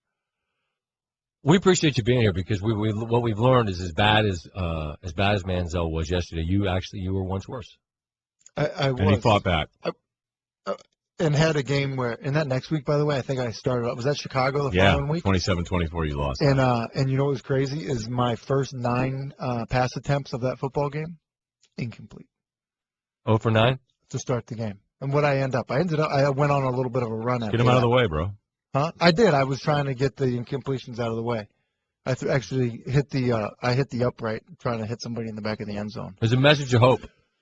We appreciate you being here, because what we've learned is as bad as Manziel was yesterday, you were once worse. And he fought back. And had a game where, in that next week, by the way, I think I started up. Was that Chicago the following week? 27-24 you lost. And what was crazy is my first 9 pass attempts of that football game, incomplete. 0 for 9? To start the game. And what I ended up, I went on a little bit of a run. Get him out of the way, bro. Huh? I did. I was trying to get the incompletions out of the way. I actually hit the upright, trying to hit somebody in the back of the end zone. There's a message of hope.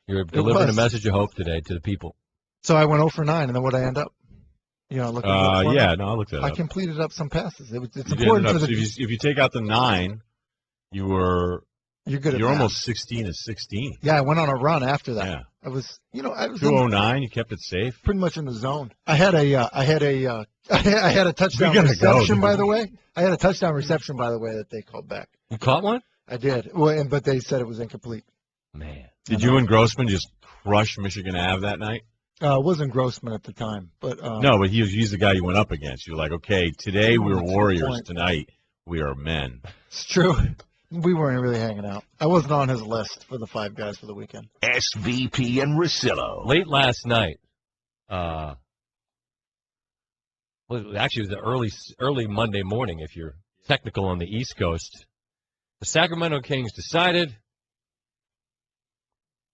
You're delivering a message of hope today to the people. So I went 0 for 9, and then what I end up? I looked at it. I completed up some passes. It's important for if you take out the 9, you're almost 16-16. Yeah, I went on a run after that. Yeah. I was 209. You kept it safe. Pretty much in the zone. I had a touchdown reception, by the way. I had a touchdown reception, by the way, that they called back. You caught one? I did. Well, but they said it was incomplete. Man. Did you and Grossman just crush Michigan Ave that night? It wasn't Grossman at the time, but no, but he's the guy you went up against. You're like, okay, today we're warriors, tonight we are men. It's true. We weren't really hanging out. I wasn't on his list for the 5 guys for the weekend. SVP and Russillo. Late last night, actually it was the early Monday morning, if you're technical on the East Coast. The Sacramento Kings decided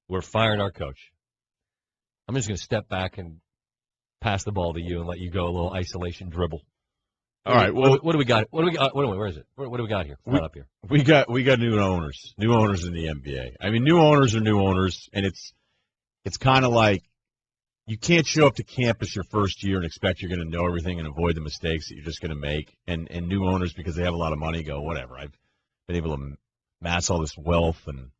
we're firing our coach. I'm just going to step back and pass the ball to you and let you go a little isolation dribble. All right. Well, what do we got? Where is it? What do we got here? Up here. We got new owners in the NBA. I mean, new owners are new owners, and it's kind of like you can't show up to campus your first year and expect you're going to know everything and avoid the mistakes that you're just going to make. And new owners, because they have a lot of money, go, whatever. I've been able to amass all this wealth, and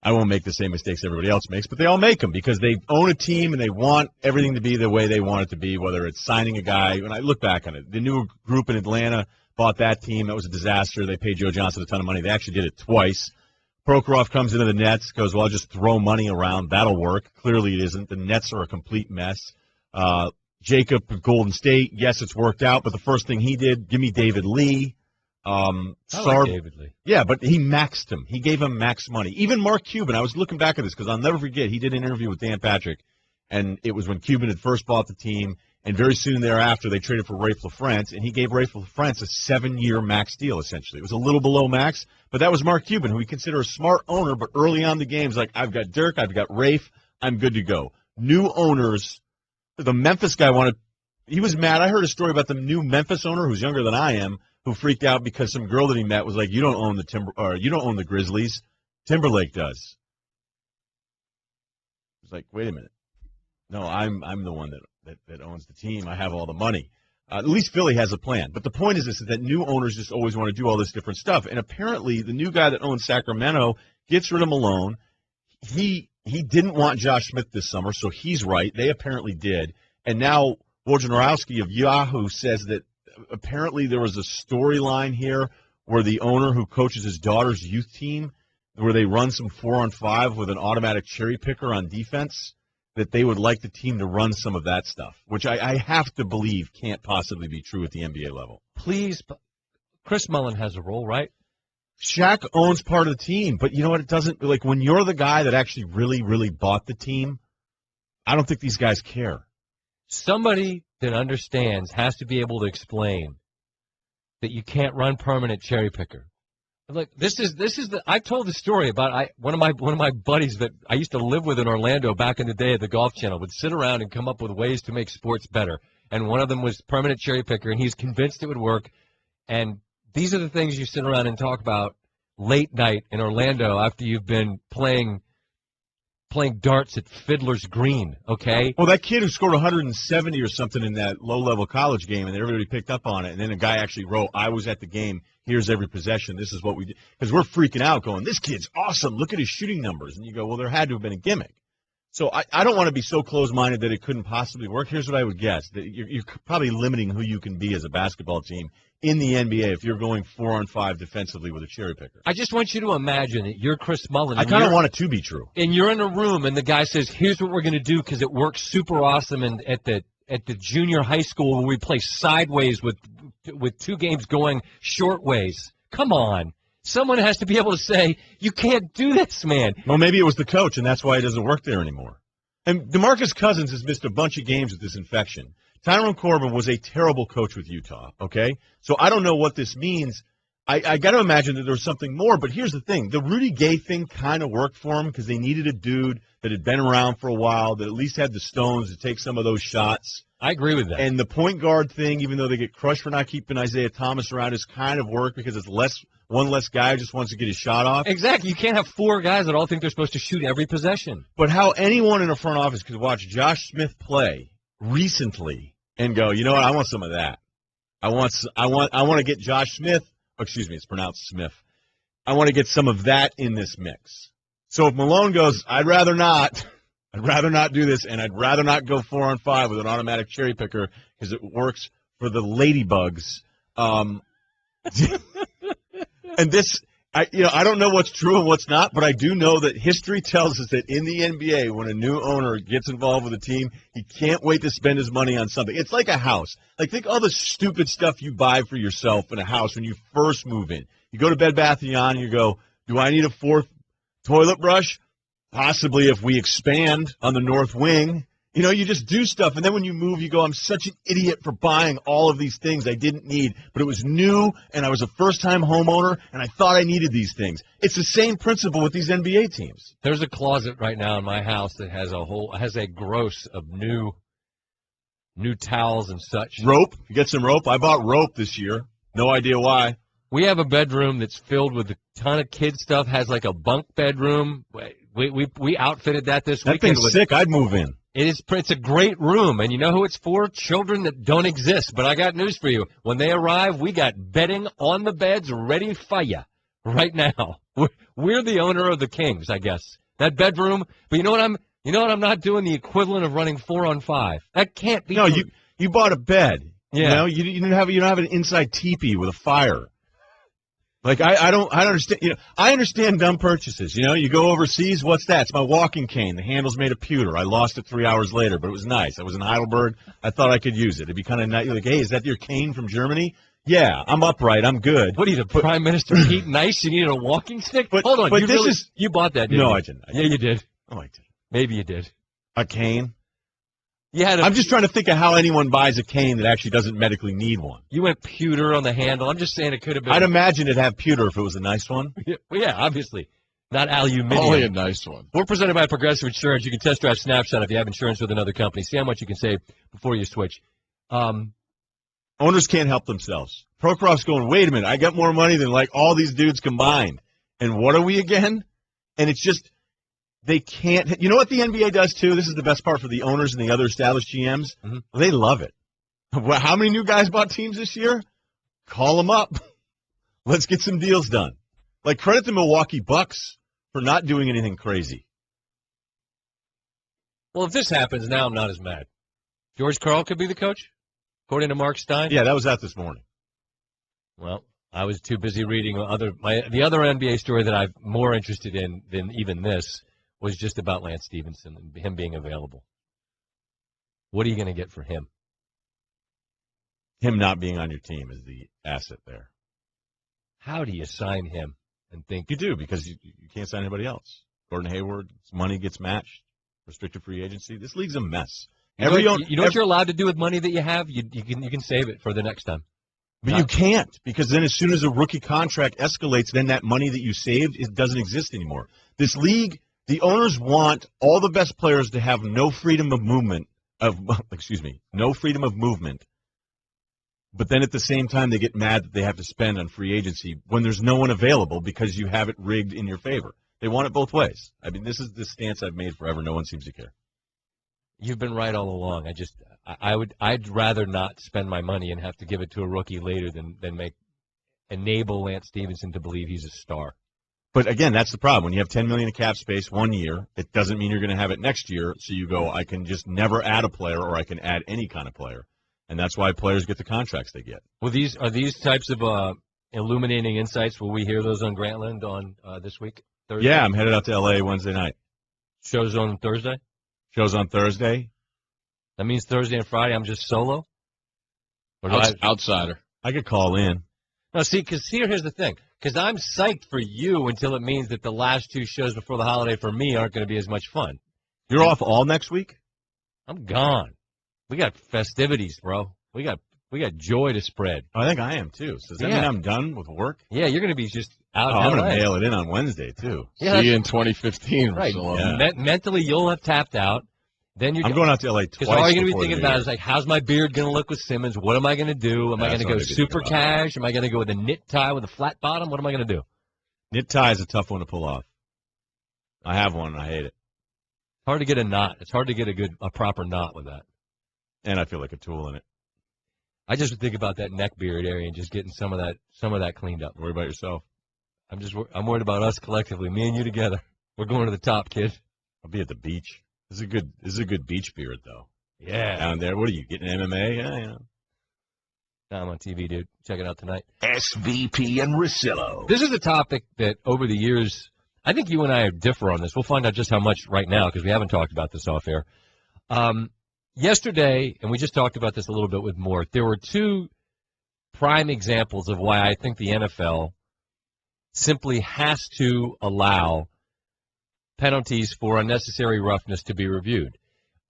I won't make the same mistakes everybody else makes, but they all make them because they own a team and they want everything to be the way they want it to be, whether it's signing a guy. When I look back on it, the new group in Atlanta bought that team. That was a disaster. They paid Joe Johnson a ton of money. They actually did it twice. Prokhorov comes into the Nets, goes, well, I'll just throw money around. That'll work. Clearly it isn't. The Nets are a complete mess. Jacob of Golden State, yes, it's worked out, but the first thing he did, give me David Lee. I like David Lee. Yeah, but he maxed him. He gave him max money. Even Mark Cuban, I was looking back at this because I'll never forget, he did an interview with Dan Patrick, and it was when Cuban had first bought the team, and very soon thereafter they traded for Rafe LaFrentz, and he gave Rafe LaFrentz a 7-year max deal, essentially. It was a little below max, but that was Mark Cuban, who we consider a smart owner, but early on the game's like, I've got Dirk, I've got Rafe, I'm good to go. New owners, the Memphis guy he was mad. I heard a story about the new Memphis owner who's younger than I am, who freaked out because some girl that he met was like, you don't own the Grizzlies. Timberlake does. It's like, wait a minute. No, I'm the one that owns the team. I have all the money. At least Philly has a plan. But the point is that new owners just always want to do all this different stuff. And apparently the new guy that owns Sacramento gets rid of Malone. He didn't want Josh Smith this summer, so he's right. They apparently did. And now Wojnarowski of Yahoo says that apparently there was a storyline here where the owner who coaches his daughter's youth team, where they run some 4-on-5 with an automatic cherry picker on defense, that they would like the team to run some of that stuff, which I have to believe can't possibly be true at the NBA level. Please, Chris Mullin has a role, right? Shaq owns part of the team, but you know what? It doesn't, like, when you're the guy that actually really, really bought the team, I don't think these guys care. Somebody that understands has to be able to explain that you can't run permanent cherry picker. Like, this is the, I told the story about one of my buddies that I used to live with in Orlando back in the day at the Golf Channel would sit around and come up with ways to make sports better. And one of them was permanent cherry picker, and he's convinced it would work. And these are the things you sit around and talk about late night in Orlando after you've been playing darts at Fiddler's Green, okay? Well, that kid who scored 170 or something in that low-level college game, and everybody picked up on it, and then a guy actually wrote, I was at the game, here's every possession, this is what we did. Because we're freaking out going, this kid's awesome, look at his shooting numbers. And you go, well, there had to have been a gimmick. So I don't want to be so close-minded that it couldn't possibly work. Here's what I would guess. That you're probably limiting who you can be as a basketball team in the NBA if you're going 4-on-5 defensively with a cherry picker. I just want you to imagine that you're Chris Mullin. I kind of want it to be true. And you're in a room, and the guy says, here's what we're going to do because it works super awesome at the junior high school where we play sideways with 2 games going short ways. Come on. Someone has to be able to say, you can't do this, man. Well, maybe it was the coach, and that's why he doesn't work there anymore. And DeMarcus Cousins has missed a bunch of games with this infection. Tyrone Corbin was a terrible coach with Utah, okay? So I don't know what this means. I got to imagine that there's something more, but here's the thing. The Rudy Gay thing kind of worked for him because they needed a dude that had been around for a while, that at least had the stones to take some of those shots. I agree with that. And the point guard thing, even though they get crushed for not keeping Isaiah Thomas around, has kind of worked because it's one less guy who just wants to get his shot off. Exactly. You can't have 4 guys that all think they're supposed to shoot every possession. But how anyone in a front office could watch Josh Smith play recently and go, you know what, I want some of that. I want to get Josh Smith. Excuse me, it's pronounced Smith. I want to get some of that in this mix. So if Malone goes, I'd rather not do this, and I'd rather not go 4-on-5 with an automatic cherry picker because it works for the ladybugs. And this, I don't know what's true and what's not, but I do know that history tells us that in the NBA, when a new owner gets involved with a team, he can't wait to spend his money on something. It's like a house. Like, think all the stupid stuff you buy for yourself in a house when you first move in. You go to Bed Bath & Beyond and you go, do I need a 4th toilet brush? Possibly if we expand on the north wing. You know, you just do stuff, and then when you move, you go, I'm such an idiot for buying all of these things I didn't need, but it was new, and I was a first-time homeowner, and I thought I needed these things. It's the same principle with these NBA teams. There's a closet right now in my house that has a gross of new towels and such. Rope? You get some rope? I bought rope this year. No idea why. We have a bedroom that's filled with a ton of kid stuff, has like a bunk bedroom. We outfitted that this weekend. That thing's sick. I'd move in. It's a great room, and you know who it's for? Children that don't exist. But I got news for you. When they arrive, we got bedding on the beds ready for you right now. We're the owner of the Kings, I guess. That bedroom. But you know what I'm not doing? The equivalent of running 4-on-5. That can't be. No, you bought a bed. Yeah. You don't have an inside teepee with a fire. Like, I don't understand. I understand dumb purchases. You go overseas. What's that? It's my walking cane. The handle's made of pewter. I lost it 3 hours later, but it was nice. I was in Heidelberg. I thought I could use it. It'd be kind of nice. Like, hey, is that your cane from Germany? Yeah, I'm upright. I'm good. What are you, the Prime Minister Pete Nice? You needed a walking stick? Hold on. But you bought that, didn't you? No, I didn't. Yeah, you did. Oh, I did. Maybe you did. A cane? I'm just trying to think of how anyone buys a cane that actually doesn't medically need one. You went pewter on the handle. I'm just saying it could have been. I'd imagine it'd have pewter if it was a nice one. Yeah, obviously. Not aluminum. Only a nice one. We're presented by Progressive Insurance. You can test drive Snapshot if you have insurance with another company. See how much you can save before you switch. Owners can't help themselves. Procroft's going, wait a minute, I got more money than like all these dudes combined. And what are we again? And it's just, they can't. You know what the NBA does too? This is the best part for the owners and the other established GMs. Mm-hmm. Well, they love it. How many new guys bought teams this year? Call them up. Let's get some deals done. Like, credit the Milwaukee Bucks for not doing anything crazy. Well, if this happens now, I'm not as mad. George Karl could be the coach? according to Mark Stein? Yeah, that was out this morning. Well, I was too busy reading the other NBA story that I'm more interested in than even this was just about Lance Stevenson and him being available. What are you going to get for him? Him not being on your team is the asset there. How do you sign him and think? You do, because you can't sign anybody else. Gordon Hayward's money gets matched. Restricted free agency. This league's a mess. You know what you're allowed to do with money that you have? You can save it for the next time. But you can't, because then as soon as a rookie contract escalates, then that money that you saved, it doesn't exist anymore. This league, the owners want all the best players to have no freedom of movement, no freedom of movement. But then at the same time, they get mad that they have to spend on free agency when there's no one available because you have it rigged in your favor. They want it both ways. I mean, this is the stance I've made forever. No one seems to care. You've been right all along. I'd rather not spend my money and have to give it to a rookie later than enable Lance Stevenson to believe he's a star. But again, that's the problem. When you have $10 million in cap space 1 year, it doesn't mean you're going to have it next year. So you go, I can just never add a player, or I can add any kind of player, and that's why players get the contracts they get. Well, are these types of illuminating insights? Will we hear those on Grantland on this week? Thursday? Yeah, I'm headed out to L.A. Wednesday night. Show's on Thursday? Show's on Thursday. That means Thursday and Friday I'm just solo? Or outsider. I could call in. No, see, because here's the thing. Because I'm psyched for you until it means that the last 2 shows before the holiday for me aren't going to be as much fun. You're off all next week? I'm gone. We got festivities, bro. We got joy to spread. Oh, I think I am, too. So does that mean I'm done with work? Yeah, you're going to be just out. I'm going to mail it in on Wednesday, too. Yeah, see you in 2015. Right. Yeah. Mentally, you'll have tapped out. Then I'm going out to L.A. twice. Because all you're going to be thinking about is, like, how's my beard going to look with Simmons? What am I going to do? Am I going to go super cash? Am I going to go with a knit tie with a flat bottom? What am I going to do? Knit tie is a tough one to pull off. I have one, and I hate it. Hard to get a knot. It's hard to get a proper knot with that. And I feel like a tool in it. I just think about that neck beard area and just getting some of that cleaned up. Worry about yourself. I'm worried about us collectively, me and you together. We're going to the top, kid. I'll be at the beach. This is a good beach beard, though. Yeah. Down there. What are you, getting MMA? Yeah, yeah. No, I'm on TV, dude. Check it out tonight. SVP and Russillo. This is a topic that over the years, I think you and I differ on this. We'll find out just how much right now because we haven't talked about this off air. Yesterday, and we just talked about this a little bit with Mort, there were 2 prime examples of why I think the NFL simply has to allow penalties for unnecessary roughness to be reviewed.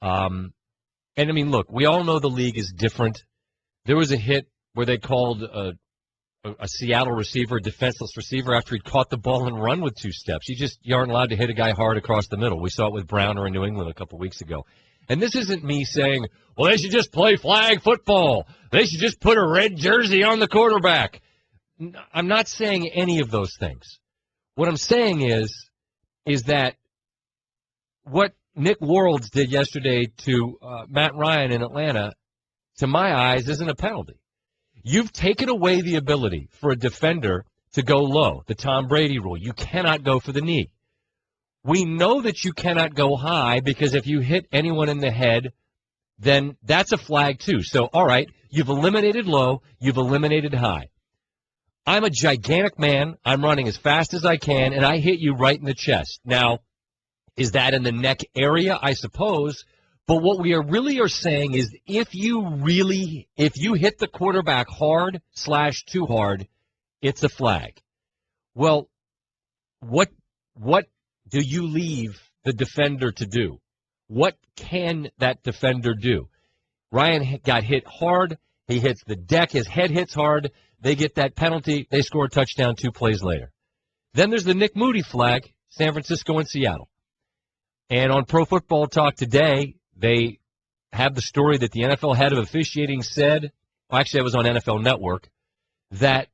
And, I mean, look, we all know the league is different. There was a hit where they called a Seattle receiver, a defenseless receiver, after he'd caught the ball and run with 2 steps. You aren't allowed to hit a guy hard across the middle. We saw it with Browner in New England a couple weeks ago. And this isn't me saying, well, they should just play flag football. They should just put a red jersey on the quarterback. I'm not saying any of those things. What I'm saying is that what Nick Worrells did yesterday to Matt Ryan in Atlanta, to my eyes, isn't a penalty. You've taken away the ability for a defender to go low, the Tom Brady rule. You cannot go for the knee. We know that you cannot go high because if you hit anyone in the head, then that's a flag too. So, all right, you've eliminated low, you've eliminated high. I'm a gigantic man. I'm running as fast as I can, and I hit you right in the chest. Now, is that in the neck area? I suppose. But what we really are saying is if you hit the quarterback hard / too hard, it's a flag. Well, what do you leave the defender to do? What can that defender do? Ryan got hit hard. He hits the deck. His head hits hard. They get that penalty. They score a touchdown 2 plays later. Then there's the Nick Moody flag, San Francisco and Seattle. And on Pro Football Talk today, they have the story that the NFL head of officiating said, well, actually it was on NFL Network, that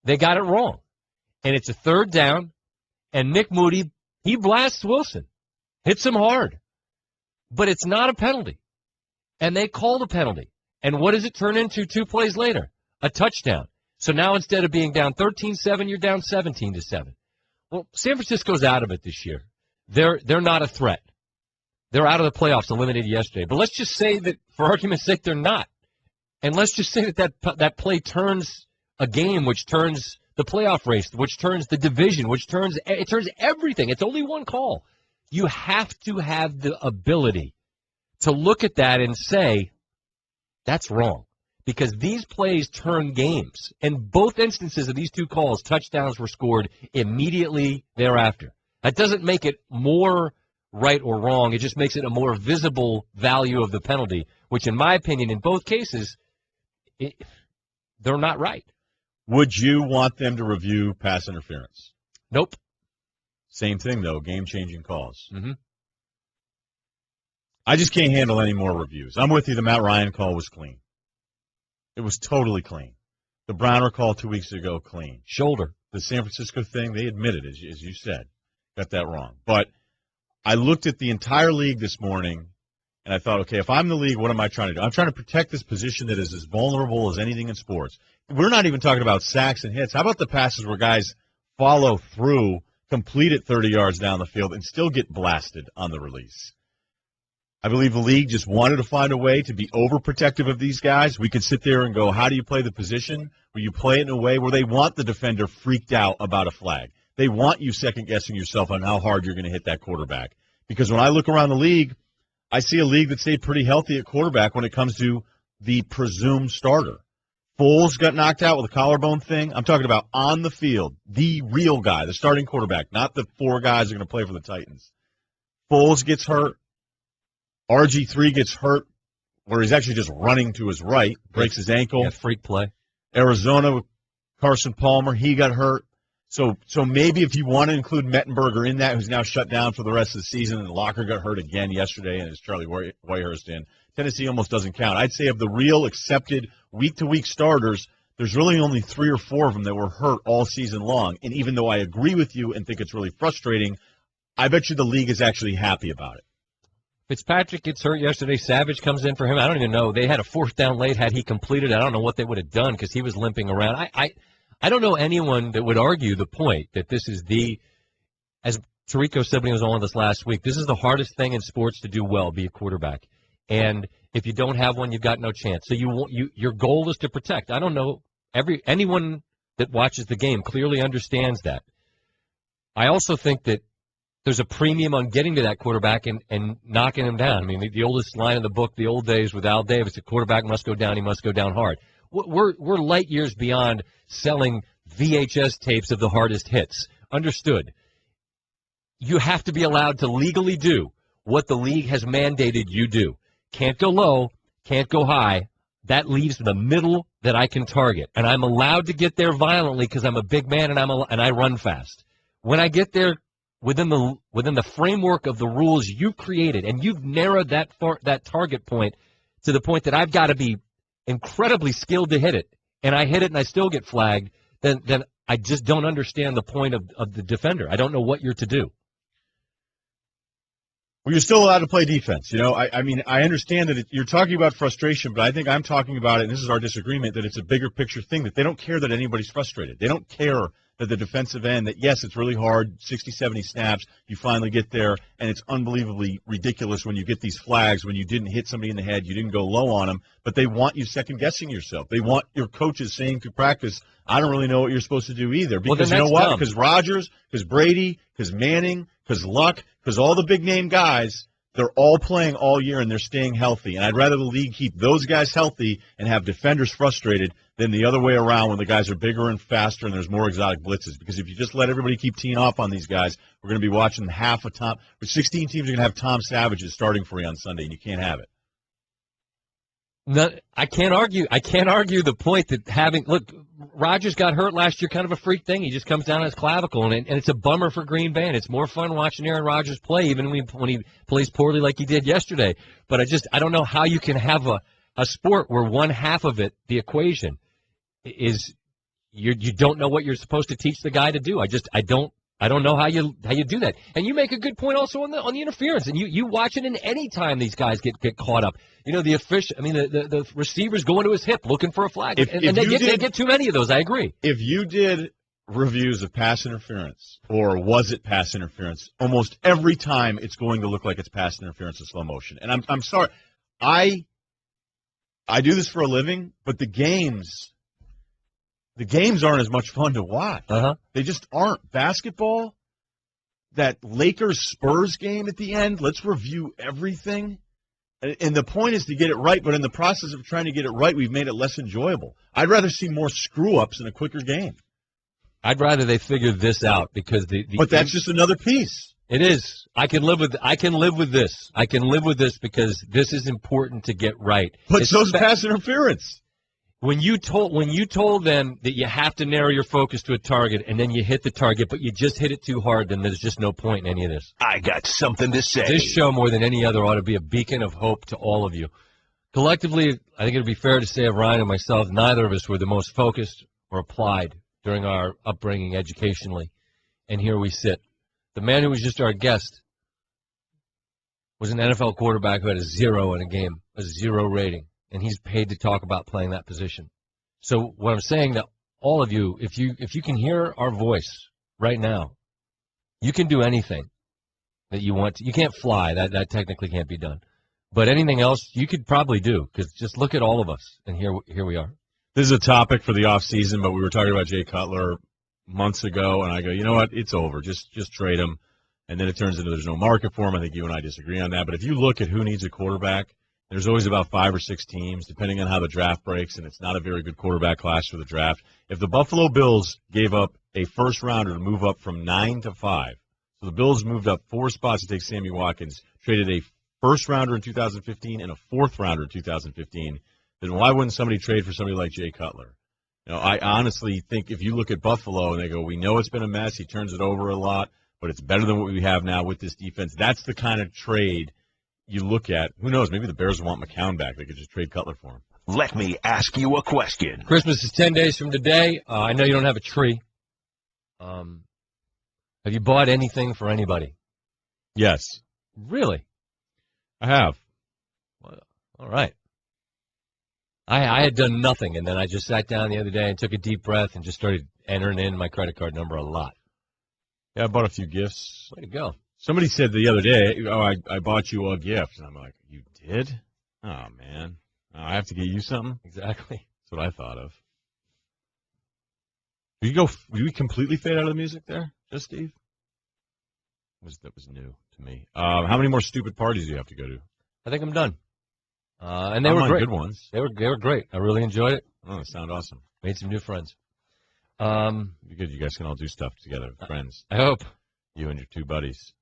they got it wrong. And it's a 3rd down, and Nick Moody, he blasts Wilson, hits him hard. But it's not a penalty. And they call the penalty. And what does it turn into 2 plays later? A touchdown. So now instead of being down 13-7, you're down 17-7. Well, San Francisco's out of it this year. They're not a threat. They're out of the playoffs, eliminated yesterday. But let's just say that, for argument's sake, they're not. And let's just say that play turns a game, which turns the playoff race, which turns the division, which turns everything. It's only one call. You have to have the ability to look at that and say, that's wrong. Because these plays turn games. In both instances of these two calls, touchdowns were scored immediately thereafter. That doesn't make it more right or wrong. It just makes it a more visible value of the penalty, which in my opinion, in both cases, they're not right. Would you want them to review pass interference? Nope. Same thing, though, game-changing calls. Mm-hmm. I just can't handle any more reviews. I'm with you. The Matt Ryan call was clean. It was totally clean. The Browner call 2 weeks ago, clean. Shoulder. The San Francisco thing, they admitted, as you said. Got that wrong. But I looked at the entire league this morning, and I thought, okay, if I'm the league, what am I trying to do? I'm trying to protect this position that is as vulnerable as anything in sports. We're not even talking about sacks and hits. How about the passes where guys follow through, complete it 30 yards down the field, and still get blasted on the release? I believe the league just wanted to find a way to be overprotective of these guys. We could sit there and go, how do you play the position? Where you play it in a way where they want the defender freaked out about a flag. They want you second-guessing yourself on how hard you're going to hit that quarterback. Because when I look around the league, I see a league that stayed pretty healthy at quarterback when it comes to the presumed starter. Foles got knocked out with a collarbone thing. I'm talking about on the field, the real guy, the starting quarterback, not the four guys that are going to play for the Titans. Foles gets hurt. RG3 gets hurt where he's actually just running to his right, breaks his ankle. Yeah, freak play. Arizona with Carson Palmer, he got hurt. So maybe if you want to include Mettenberger in that, who's now shut down for the rest of the season, and Locker got hurt again yesterday, and it's Charlie Whitehurst in, Tennessee almost doesn't count. I'd say of the real accepted week-to-week starters, there's really only 3 or 4 of them that were hurt all season long. And even though I agree with you and think it's really frustrating, I bet you the league is actually happy about it. Fitzpatrick gets hurt yesterday. Savage comes in for him. I don't even know. They had a 4th down late. Had he completed, I don't know what they would have done because he was limping around. I don't know anyone that would argue the point that this is as Tirico said when he was on with us last week, this is the hardest thing in sports to do well, be a quarterback. And if you don't have one, you've got no chance. So your goal is to protect. I don't know. Anyone that watches the game clearly understands that. I also think that there's a premium on getting to that quarterback and knocking him down. I mean, the oldest line in the book, the old days with Al Davis, the quarterback must go down, he must go down hard. We're light years beyond selling VHS tapes of the hardest hits. Understood. You have to be allowed to legally do what the league has mandated you do. Can't go low, can't go high. That leaves the middle that I can target. And I'm allowed to get there violently because I'm a big man and I run fast. When I get there within the framework of the rules you've created, and you've narrowed that target point to the point that I've got to be incredibly skilled to hit it, and I hit it and I still get flagged, then I just don't understand the point of the defender. I don't know what you're to do. Well, you're still allowed to play defense. I mean, I understand that you're talking about frustration, but I think I'm talking about it, and this is our disagreement, that it's a bigger picture thing, that they don't care that anybody's frustrated. They don't care that the defensive end, that yes, it's really hard, 60, 70 snaps, you finally get there, and it's unbelievably ridiculous when you get these flags, when you didn't hit somebody in the head, you didn't go low on them, but they want you second-guessing yourself. They want your coaches saying to practice, I don't really know what you're supposed to do either. Because you know what? Dumb. Because Rodgers, because Brady, because Manning, because Luck, because all the big-name guys, they're all playing all year and they're staying healthy. And I'd rather the league keep those guys healthy and have defenders frustrated than the other way around when the guys are bigger and faster and there's more exotic blitzes. Because if you just let everybody keep teeing off on these guys, we're going to be watching half a Tom. 16 teams are going to have Tom Savages starting for you on Sunday, and you can't have it. No, I can't argue. The point that look, Rodgers got hurt last year, kind of a freak thing. He just comes down on his clavicle, and it's a bummer for Green Bay. And it's more fun watching Aaron Rodgers play, even when he plays poorly like he did yesterday. But I don't know how you can have a sport where one half of it, the equation, is you don't know what you're supposed to teach the guy to do. I don't know how you do that. And you make a good point also on the interference. And you watch it in any time these guys get caught up. The receivers going to his hip looking for a flag. They get too many of those. I agree. If you did reviews of pass interference, or was it pass interference, almost every time it's going to look like it's pass interference in slow motion. And I'm sorry. I do this for a living, but the games aren't as much fun to watch. They just aren't. Basketball, that Lakers-Spurs game at the end, let's review everything. And the point is to get it right, but in the process of trying to get it right, we've made it less enjoyable. I'd rather see more screw-ups in a quicker game. I'd rather they figure this out because But that's just another piece. It is. I can live with this. I can live with this because this is important to get right. But so's pass interference. When you told them that you have to narrow your focus to a target and then you hit the target, but you just hit it too hard, then there's just no point in any of this. I got something to say. This show, more than any other, ought to be a beacon of hope to all of you. Collectively, I think it would be fair to say of Ryan and myself, neither of us were the most focused or applied during our upbringing educationally. And here we sit. The man who was just our guest was an NFL quarterback who had a 0 in a game, a 0 rating. And he's paid to talk about playing that position. So what I'm saying to all of you, if you can hear our voice right now, you can do anything that you want to. You can't fly. That technically can't be done. But anything else you could probably do, because just look at all of us, and here we are. This is a topic for the offseason, but we were talking about Jay Cutler months ago, and I go, you know what? It's over. Just trade him. And then it turns into there's no market for him. I think you and I disagree on that. But if you look at who needs a quarterback, there's always about 5 or 6 teams, depending on how the draft breaks, and it's not a very good quarterback class for the draft. If the Buffalo Bills gave up a first-rounder to move up from 9 to 5, so the Bills moved up 4 spots to take Sammy Watkins, traded a first-rounder in 2015 and a fourth-rounder in 2015, then why wouldn't somebody trade for somebody like Jay Cutler? You know, I honestly think if you look at Buffalo and they go, we know it's been a mess, he turns it over a lot, but it's better than what we have now with this defense. That's the kind of trade you look at. Who knows? Maybe the Bears want McCown back. They could just trade Cutler for him. Let me ask you a question. Christmas is 10 days from today. I know you don't have a tree. Have you bought anything for anybody? Yes. Really? I have. Well, all right. I had done nothing, and then I just sat down the other day and took a deep breath and just started entering in my credit card number a lot. Yeah, I bought a few gifts. Way to go. Somebody said the other day, I bought you a gift. And I'm like, you did? Oh, man. I have to get you something? Exactly. That's what I thought of. Did we completely fade out of the music there? Just Steve? That was new to me. How many more stupid parties do you have to go to? I think I'm done. And they were great. Good ones. They were great. I really enjoyed it. Oh, they sound awesome. Made some new friends. Be good. You guys can all do stuff together with friends. I hope. You and your 2 buddies.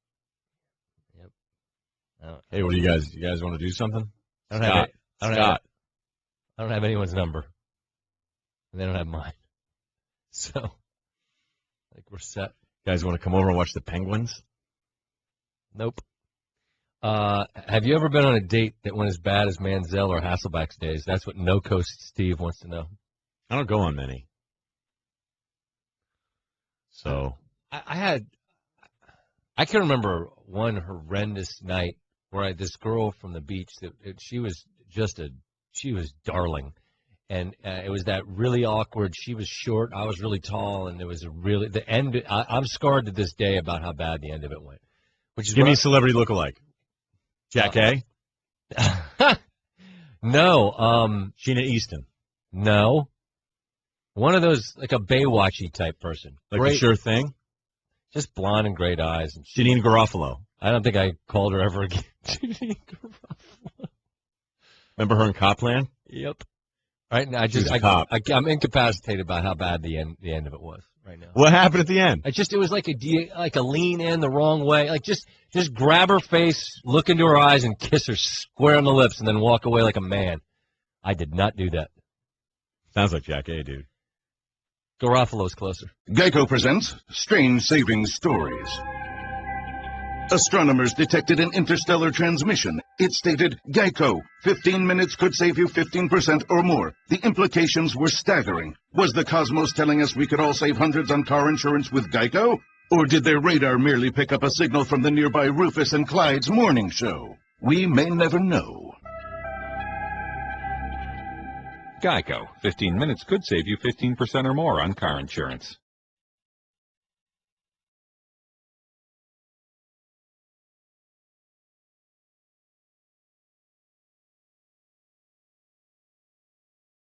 Yep. Hey, what do you guys want to do something? I don't have anyone's number. And they don't have mine. So, I think we're set. You guys want to come over and watch the Penguins? Nope. Have you ever been on a date that went as bad as Manziel or Hasselbeck's days? That's what No Coast Steve wants to know. I don't go on many. So I can remember one horrendous night where this girl from the beach she was darling, and it was that really awkward. She was short, I was really tall, and it was the end. I'm scarred to this day about how bad the end of it went. Give me a celebrity lookalike. Jack A. No. Sheena Easton. No. One of those, like a Baywatchy type person. Like a Sure Thing? Just blonde and great eyes. And Janine Garofalo. I don't think I called her ever again. Janine Garofalo. Remember her in Copland? Yep. Right now, I'm incapacitated by how bad the end of it was right now. What happened at the end? It was like a lean in the wrong way. Like just grab her face, look into her eyes, and kiss her square on the lips, and then walk away like a man. I did not do that. Sounds like Jack A, dude. Garofalo's closer. Geico presents Strange Savings Stories. Astronomers detected an interstellar transmission. It stated, Geico, 15 minutes could save you 15% or more. The implications were staggering. Was the cosmos telling us we could all save hundreds on car insurance with Geico? Or did their radar merely pick up a signal from the nearby Rufus and Clyde's morning show? We may never know. Geico. 15 minutes could save you 15% or more on car insurance.